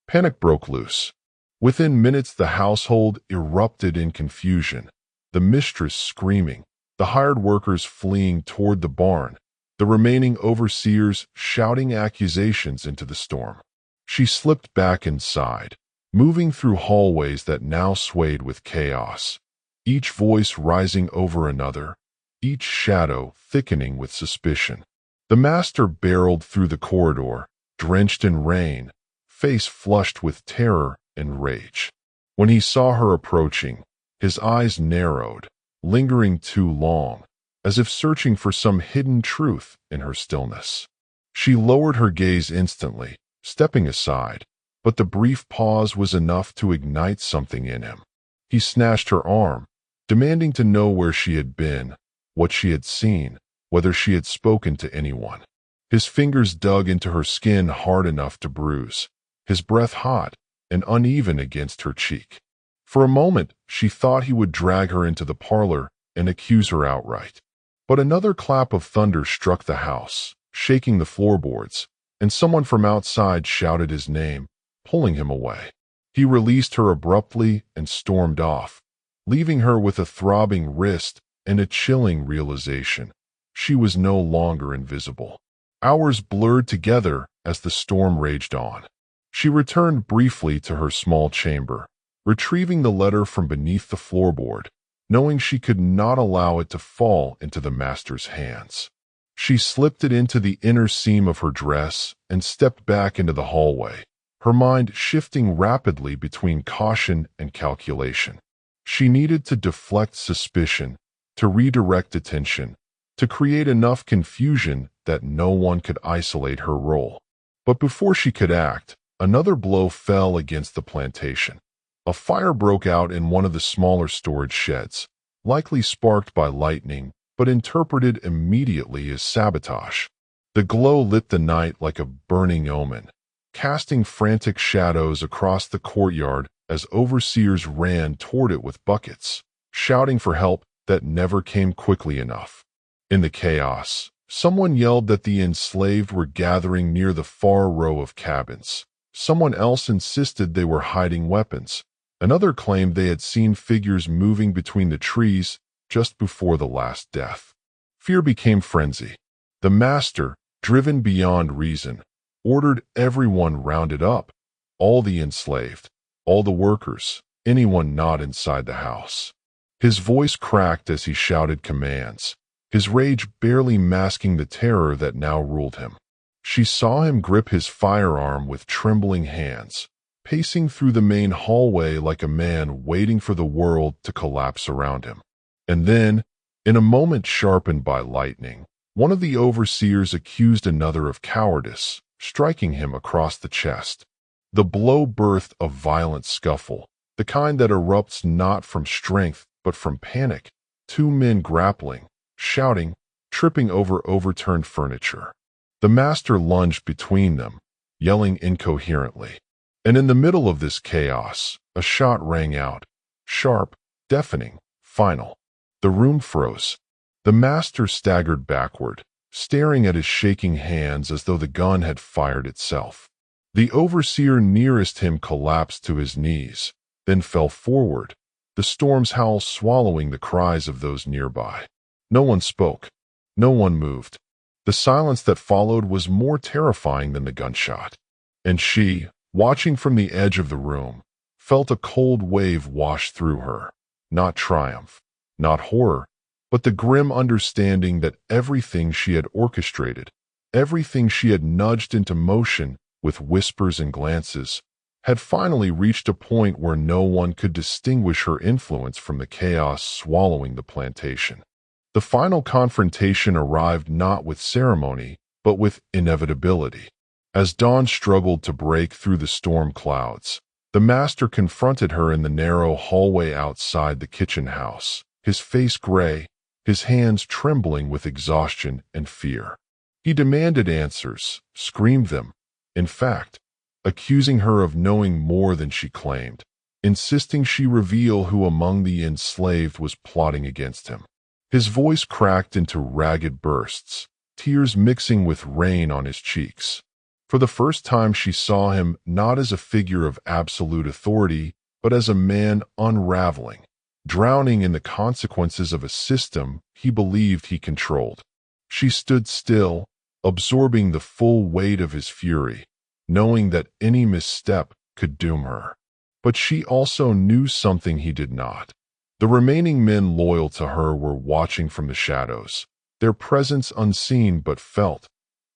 Panic broke loose. Within minutes the household erupted in confusion, the mistress screaming, the hired workers fleeing toward the barn, the remaining overseers shouting accusations into the storm. She slipped back inside, moving through hallways that now swayed with chaos, each voice rising over another, each shadow thickening with suspicion. The master barreled through the corridor, drenched in rain, face flushed with terror and rage. When he saw her approaching, his eyes narrowed, lingering too long, as if searching for some hidden truth in her stillness. She lowered her gaze instantly, stepping aside, but the brief pause was enough to ignite something in him. He snatched her arm, demanding to know where she had been, what she had seen, whether she had spoken to anyone. His fingers dug into her skin hard enough to bruise, his breath hot and uneven against her cheek. For a moment, she thought he would drag her into the parlor and accuse her outright. But another clap of thunder struck the house, shaking the floorboards, and someone from outside shouted his name, pulling him away. He released her abruptly and stormed off, leaving her with a throbbing wrist and a chilling realization. She was no longer invisible. Hours blurred together as the storm raged on. She returned briefly to her small chamber, retrieving the letter from beneath the floorboard, knowing she could not allow it to fall into the master's hands. She slipped it into the inner seam of her dress and stepped back into the hallway, her mind shifting rapidly between caution and calculation. She needed to deflect suspicion, to redirect attention, to create enough confusion that no one could isolate her role. But before she could act, another blow fell against the plantation. A fire broke out in one of the smaller storage sheds, likely sparked by lightning, but interpreted immediately as sabotage. The glow lit the night like a burning omen, casting frantic shadows across the courtyard as overseers ran toward it with buckets, shouting for help that never came quickly enough. In the chaos, Someone yelled that the enslaved were gathering near the far row of cabins. Someone else insisted they were hiding weapons. Another claimed they had seen figures moving between the trees just before the last death. Fear became frenzy. The master, driven beyond reason, ordered everyone rounded up, all the enslaved, all the workers, anyone not inside the house. His voice cracked as he shouted commands, his rage barely masking the terror that now ruled him. She saw him grip his firearm with trembling hands, pacing through the main hallway like a man waiting for the world to collapse around him. And then, in a moment sharpened by lightning, one of the overseers accused another of cowardice, striking him across the chest. The blow birthed a violent scuffle, the kind that erupts not from strength but from panic, two men grappling, shouting, tripping over overturned furniture. The master lunged between them, yelling incoherently. And in the middle of this chaos, a shot rang out, sharp, deafening, final. The room froze. The master staggered backward, staring at his shaking hands as though the gun had fired itself. The overseer nearest him collapsed to his knees, then fell forward, the storm's howl swallowing the cries of those nearby. No one spoke. No one moved. The silence that followed was more terrifying than the gunshot. And she, watching from the edge of the room, felt a cold wave wash through her. Not triumph, not horror, but the grim understanding that everything she had orchestrated, everything she had nudged into motion with whispers and glances, had finally reached a point where no one could distinguish her influence from the chaos swallowing the plantation. The final confrontation arrived not with ceremony, but with inevitability. As dawn struggled to break through the storm clouds, the master confronted her in the narrow hallway outside the kitchen house, his face gray, his hands trembling with exhaustion and fear. He demanded answers, screamed them, in fact, accusing her of knowing more than she claimed, insisting she reveal who among the enslaved was plotting against him. His voice cracked into ragged bursts, tears mixing with rain on his cheeks. For the first time she saw him not as a figure of absolute authority, but as a man unraveling, drowning in the consequences of a system he believed he controlled. She stood still, absorbing the full weight of his fury, knowing that any misstep could doom her. But she also knew something he did not. The remaining men loyal to her were watching from the shadows, their presence unseen but felt,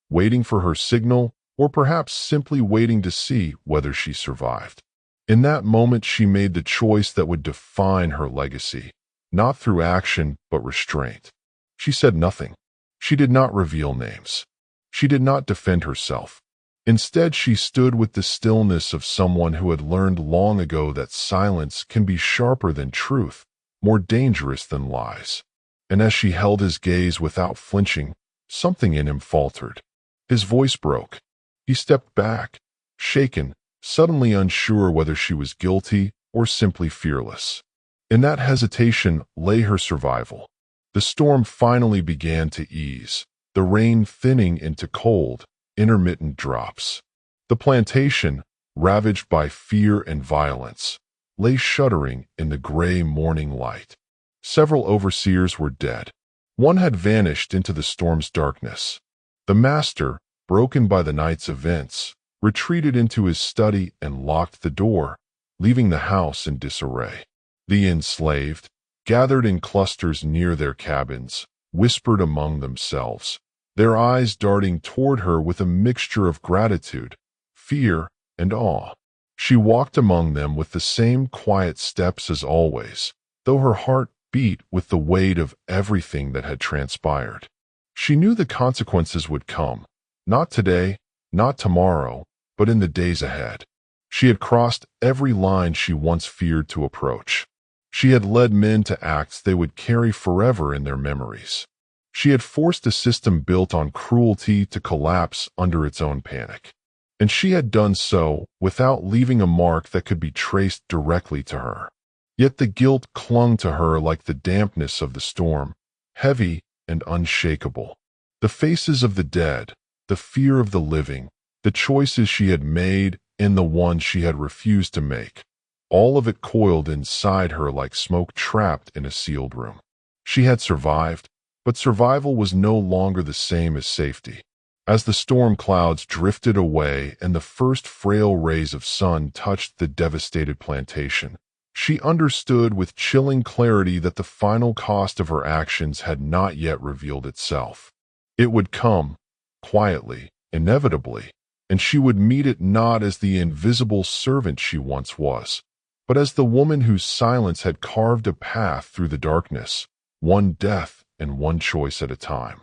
waiting for her signal, or perhaps simply waiting to see whether she survived. In that moment she made the choice that would define her legacy, not through action but restraint. She said nothing. She did not reveal names. She did not defend herself. Instead, she stood with the stillness of someone who had learned long ago that silence can be sharper than truth, more dangerous than lies. And as she held his gaze without flinching, something in him faltered. His voice broke. He stepped back, shaken, suddenly unsure whether she was guilty or simply fearless. In that hesitation lay her survival. The storm finally began to ease, the rain thinning into cold, intermittent drops. The plantation, ravaged by fear and violence, lay shuddering in the gray morning light. Several overseers were dead. One had vanished into the storm's darkness. The master, broken by the night's events, retreated into his study and locked the door, leaving the house in disarray. The enslaved, gathered in clusters near their cabins, whispered among themselves, their eyes darting toward her with a mixture of gratitude, fear, and awe. She walked among them with the same quiet steps as always, though her heart beat with the weight of everything that had transpired. She knew the consequences would come, not today, not tomorrow, but in the days ahead. She had crossed every line she once feared to approach. She had led men to acts they would carry forever in their memories. She had forced a system built on cruelty to collapse under its own panic. And she had done so without leaving a mark that could be traced directly to her. Yet the guilt clung to her like the dampness of the storm, heavy and unshakable. The faces of the dead, the fear of the living, the choices she had made and the ones she had refused to make. All of it coiled inside her like smoke trapped in a sealed room. She had survived, but survival was no longer the same as safety. As the storm clouds drifted away and the first frail rays of sun touched the devastated plantation, she understood with chilling clarity that the final cost of her actions had not yet revealed itself. It would come, quietly, inevitably, and she would meet it not as the invisible servant she once was, but as the woman whose silence had carved a path through the darkness, one death and one choice at a time.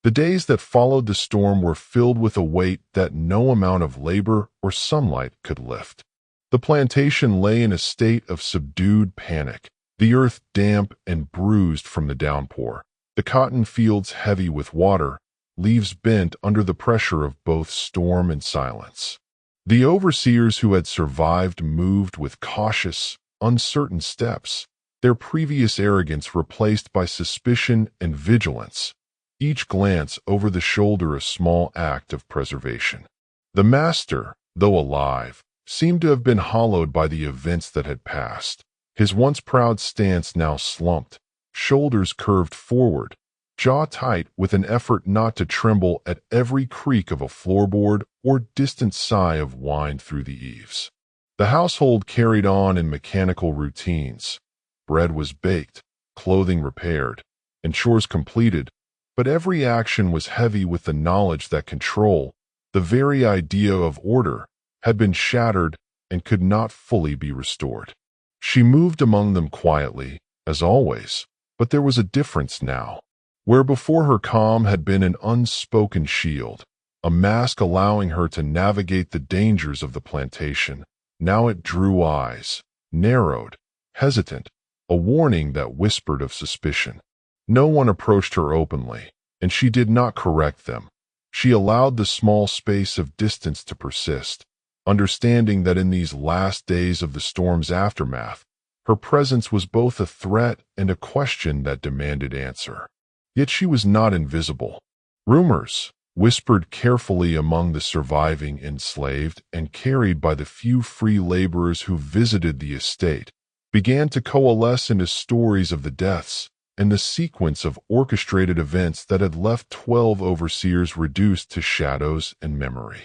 The days that followed the storm were filled with a weight that no amount of labor or sunlight could lift. The plantation lay in a state of subdued panic, the earth damp and bruised from the downpour, the cotton fields heavy with water, leaves bent under the pressure of both storm and silence. The overseers who had survived moved with cautious, uncertain steps, their previous arrogance replaced by suspicion and vigilance, each glance over the shoulder a small act of preservation. The master, though alive, seemed to have been hollowed by the events that had passed. His once proud stance now slumped, shoulders curved forward, jaw tight with an effort not to tremble at every creak of a floorboard or distant sigh of wind through the eaves. The household carried on in mechanical routines. Bread was baked, clothing repaired, and chores completed, but every action was heavy with the knowledge that control, the very idea of order, had been shattered and could not fully be restored. She moved among them quietly, as always, but there was a difference now. Where before her calm had been an unspoken shield, a mask allowing her to navigate the dangers of the plantation, now it drew eyes, narrowed, hesitant, a warning that whispered of suspicion. No one approached her openly, and she did not correct them. She allowed the small space of distance to persist, understanding that in these last days of the storm's aftermath, her presence was both a threat and a question that demanded answer. Yet she was not invisible. Rumors, whispered carefully among the surviving enslaved and carried by the few free laborers who visited the estate, began to coalesce into stories of the deaths and the sequence of orchestrated events that had left 12 overseers reduced to shadows and memory.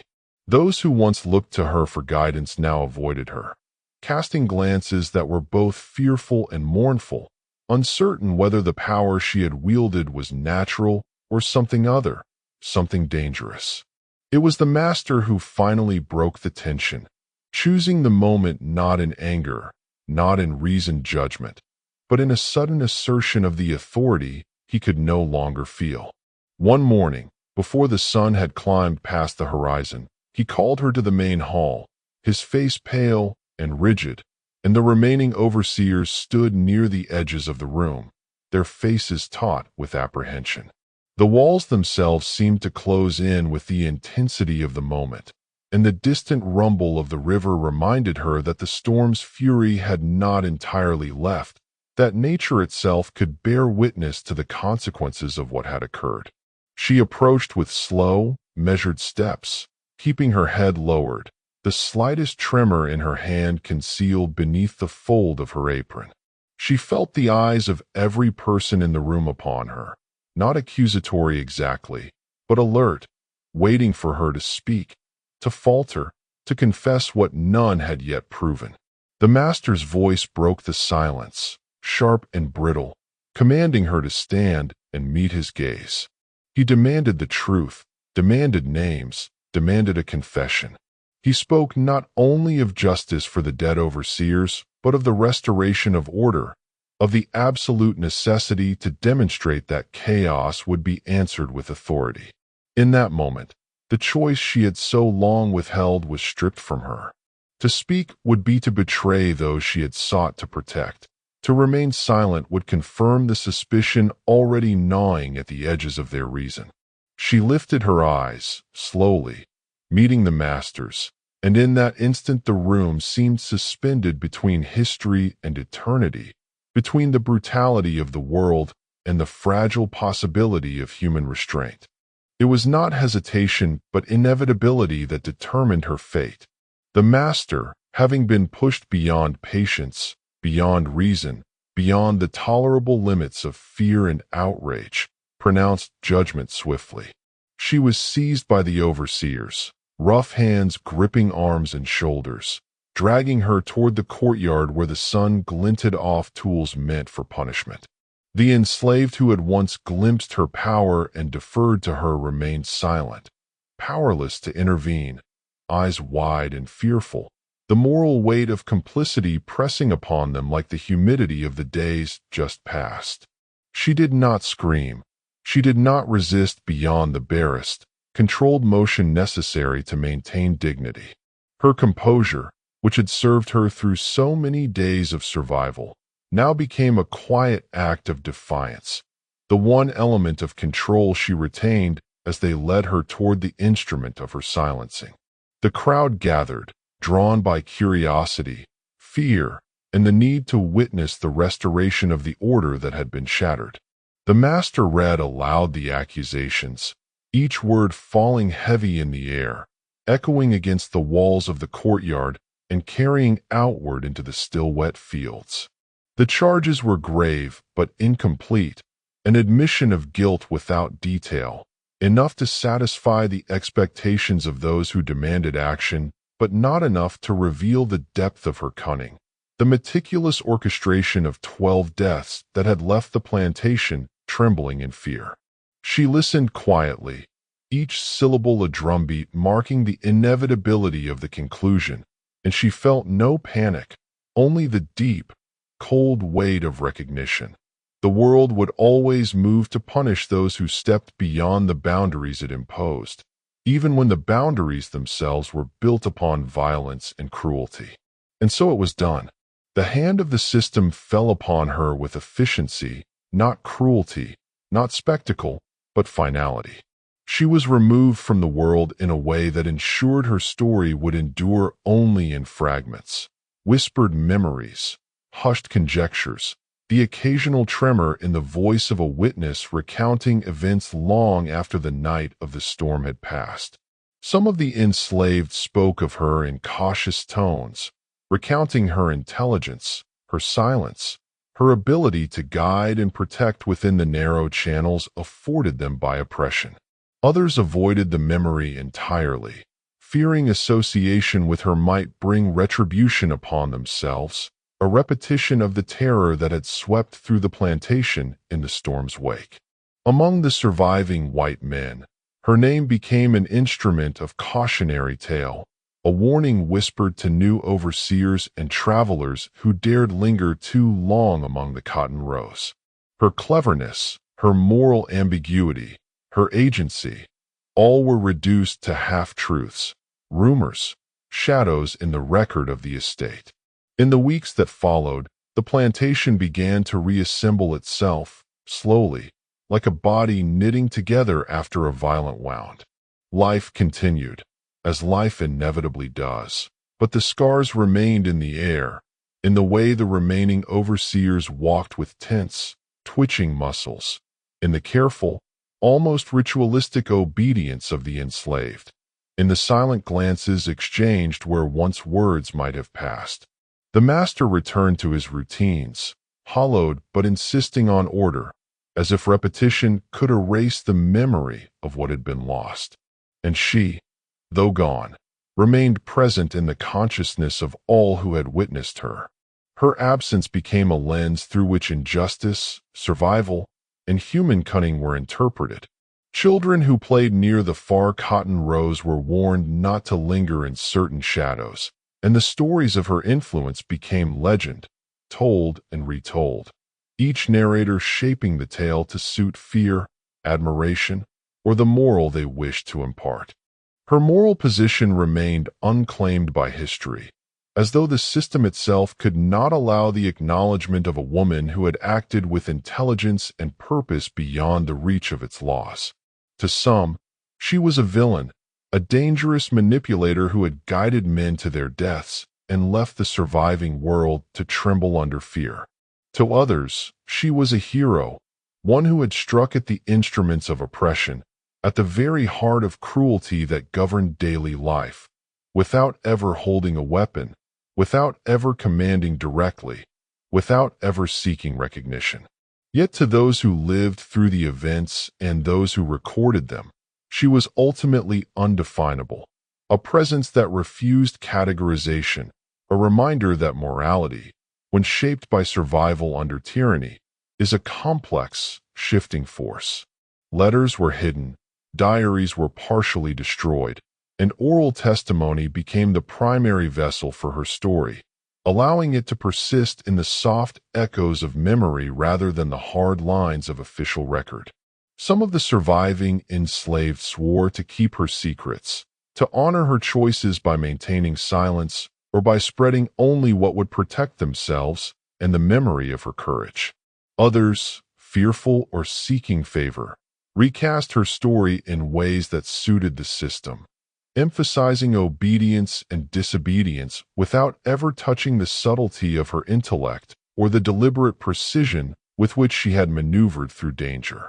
Those who once looked to her for guidance now avoided her, casting glances that were both fearful and mournful, uncertain whether the power she had wielded was natural or something other, something dangerous. It was the master who finally broke the tension, choosing the moment not in anger, not in reasoned judgment, but in a sudden assertion of the authority he could no longer feel. One morning, before the sun had climbed past the horizon, he called her to the main hall, his face pale and rigid, and the remaining overseers stood near the edges of the room, their faces taut with apprehension. The walls themselves seemed to close in with the intensity of the moment, and the distant rumble of the river reminded her that the storm's fury had not entirely left, that nature itself could bear witness to the consequences of what had occurred. She approached with slow, measured steps, keeping her head lowered, the slightest tremor in her hand concealed beneath the fold of her apron. She felt the eyes of every person in the room upon her, not accusatory exactly, but alert, waiting for her to speak, to falter, to confess what none had yet proven. The master's voice broke the silence, sharp and brittle, commanding her to stand and meet his gaze. He demanded the truth, demanded names, demanded a confession. He spoke not only of justice for the dead overseers, but of the restoration of order, of the absolute necessity to demonstrate that chaos would be answered with authority. In that moment, the choice she had so long withheld was stripped from her. To speak would be to betray those she had sought to protect. To remain silent would confirm the suspicion already gnawing at the edges of their reason. She lifted her eyes, slowly, meeting the master's, and in that instant the room seemed suspended between history and eternity, between the brutality of the world and the fragile possibility of human restraint. It was not hesitation but inevitability that determined her fate. The master, having been pushed beyond patience, beyond reason, beyond the tolerable limits of fear and outrage, pronounced judgment swiftly. She was seized by the overseers, rough hands gripping arms and shoulders, dragging her toward the courtyard where the sun glinted off tools meant for punishment. The enslaved who had once glimpsed her power and deferred to her remained silent, powerless to intervene, eyes wide and fearful, the moral weight of complicity pressing upon them like the humidity of the days just past. She did not scream. She did not resist beyond the barest, controlled motion necessary to maintain dignity. Her composure, which had served her through so many days of survival, now became a quiet act of defiance, the one element of control she retained as they led her toward the instrument of her silencing. The crowd gathered, drawn by curiosity, fear, and the need to witness the restoration of the order that had been shattered. The master read aloud the accusations, each word falling heavy in the air, echoing against the walls of the courtyard and carrying outward into the still wet fields. The charges were grave but incomplete, an admission of guilt without detail, enough to satisfy the expectations of those who demanded action, but not enough to reveal the depth of her cunning. The meticulous orchestration of 12 deaths that had left the plantation trembling in fear. She listened quietly, each syllable a drumbeat marking the inevitability of the conclusion, and she felt no panic, only the deep, cold weight of recognition. The world would always move to punish those who stepped beyond the boundaries it imposed, even when the boundaries themselves were built upon violence and cruelty. And so it was done. The hand of the system fell upon her with efficiency, not cruelty, not spectacle, but finality. She was removed from the world in a way that ensured her story would endure only in fragments, whispered memories, hushed conjectures, the occasional tremor in the voice of a witness recounting events long after the night of the storm had passed. Some of the enslaved spoke of her in cautious tones, recounting her intelligence, her silence, her ability to guide and protect within the narrow channels afforded them by oppression. Others avoided the memory entirely, fearing association with her might bring retribution upon themselves, a repetition of the terror that had swept through the plantation in the storm's wake. Among the surviving white men, her name became an instrument of cautionary tale, a warning whispered to new overseers and travelers who dared linger too long among the cotton rows. Her cleverness, her moral ambiguity, her agency, all were reduced to half-truths, rumors, shadows in the record of the estate. In the weeks that followed, the plantation began to reassemble itself, slowly, like a body knitting together after a violent wound. Life continued, as life inevitably does, but the scars remained in the air, in the way the remaining overseers walked with tense, twitching muscles, in the careful, almost ritualistic obedience of the enslaved, in the silent glances exchanged where once words might have passed. The master returned to his routines, hollowed but insisting on order, as if repetition could erase the memory of what had been lost. And she, though gone, remained present in the consciousness of all who had witnessed her. Her absence became a lens through which injustice, survival, and human cunning were interpreted. Children who played near the far cotton rows were warned not to linger in certain shadows, and the stories of her influence became legend, told and retold, each narrator shaping the tale to suit fear, admiration, or the moral they wished to impart. Her moral position remained unclaimed by history, as though the system itself could not allow the acknowledgement of a woman who had acted with intelligence and purpose beyond the reach of its laws. To some, she was a villain, a dangerous manipulator who had guided men to their deaths and left the surviving world to tremble under fear. To others, she was a hero, one who had struck at the instruments of oppression at the very heart of cruelty that governed daily life, without ever holding a weapon, without ever commanding directly, without ever seeking recognition. Yet to those who lived through the events and those who recorded them, she was ultimately undefinable, a presence that refused categorization, a reminder that morality, when shaped by survival under tyranny, is a complex, shifting force. Letters were hidden, diaries were partially destroyed, and oral testimony became the primary vessel for her story, allowing it to persist in the soft echoes of memory rather than the hard lines of official record. Some of the surviving enslaved swore to keep her secrets, to honor her choices by maintaining silence or by spreading only what would protect themselves and the memory of her courage. Others, fearful or seeking favor, recast her story in ways that suited the system, emphasizing obedience and disobedience without ever touching the subtlety of her intellect or the deliberate precision with which she had maneuvered through danger.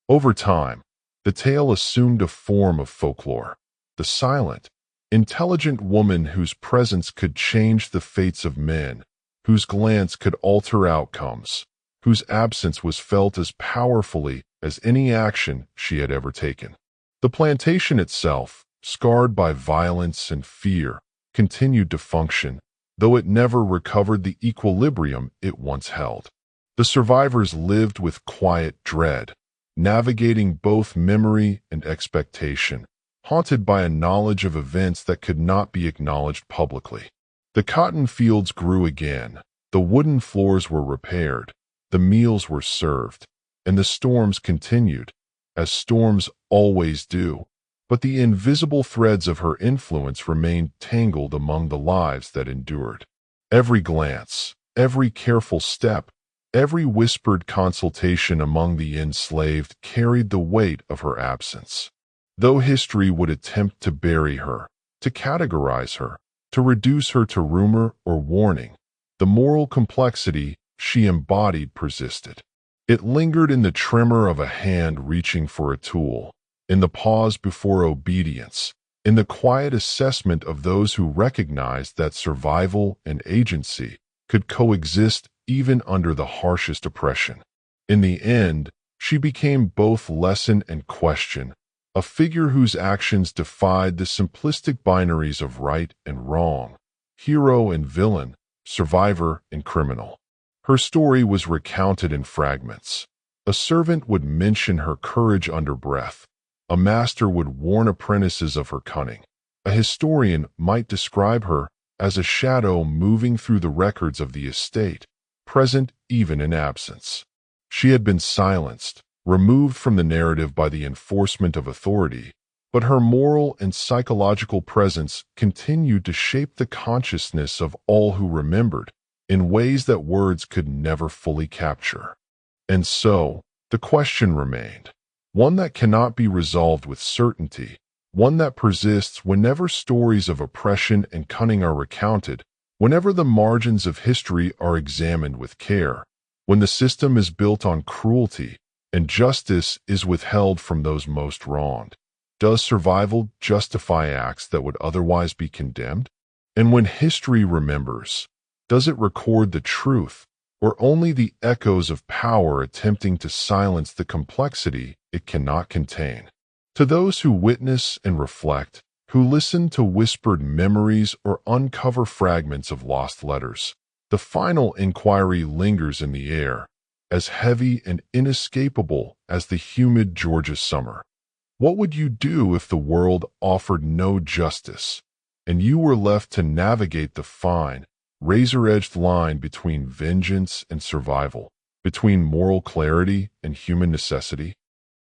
Over time, the tale assumed a form of folklore, the silent, intelligent woman whose presence could change the fates of men, whose glance could alter outcomes, whose absence was felt as powerfully as any action she had ever taken. The plantation itself, scarred by violence and fear, continued to function, though it never recovered the equilibrium it once held. The survivors lived with quiet dread, navigating both memory and expectation, haunted by a knowledge of events that could not be acknowledged publicly. The cotton fields grew again, the wooden floors were repaired, the meals were served, and the storms continued, as storms always do. But the invisible threads of her influence remained tangled among the lives that endured. Every glance, every careful step, every whispered consultation among the enslaved carried the weight of her absence. Though history would attempt to bury her, to categorize her, to reduce her to rumor or warning, the moral complexity she embodied persisted. It lingered in the tremor of a hand reaching for a tool, in the pause before obedience, in the quiet assessment of those who recognized that survival and agency could coexist even under the harshest oppression. In the end, she became both lesson and question, a figure whose actions defied the simplistic binaries of right and wrong, hero and villain, survivor and criminal. Her story was recounted in fragments. A servant would mention her courage under breath. A master would warn apprentices of her cunning. A historian might describe her as a shadow moving through the records of the estate, present even in absence. She had been silenced, removed from the narrative by the enforcement of authority, but her moral and psychological presence continued to shape the consciousness of all who remembered in ways that words could never fully capture. And so, the question remained, one that cannot be resolved with certainty, one that persists whenever stories of oppression and cunning are recounted, whenever the margins of history are examined with care, when the system is built on cruelty and justice is withheld from those most wronged. Does survival justify acts that would otherwise be condemned? And when history remembers, does it record the truth, or only the echoes of power attempting to silence the complexity it cannot contain? To those who witness and reflect, who listen to whispered memories or uncover fragments of lost letters, the final inquiry lingers in the air, as heavy and inescapable as the humid Georgia summer. What would you do if the world offered no justice, and you were left to navigate the fine, razor-edged line between vengeance and survival, between moral clarity and human necessity?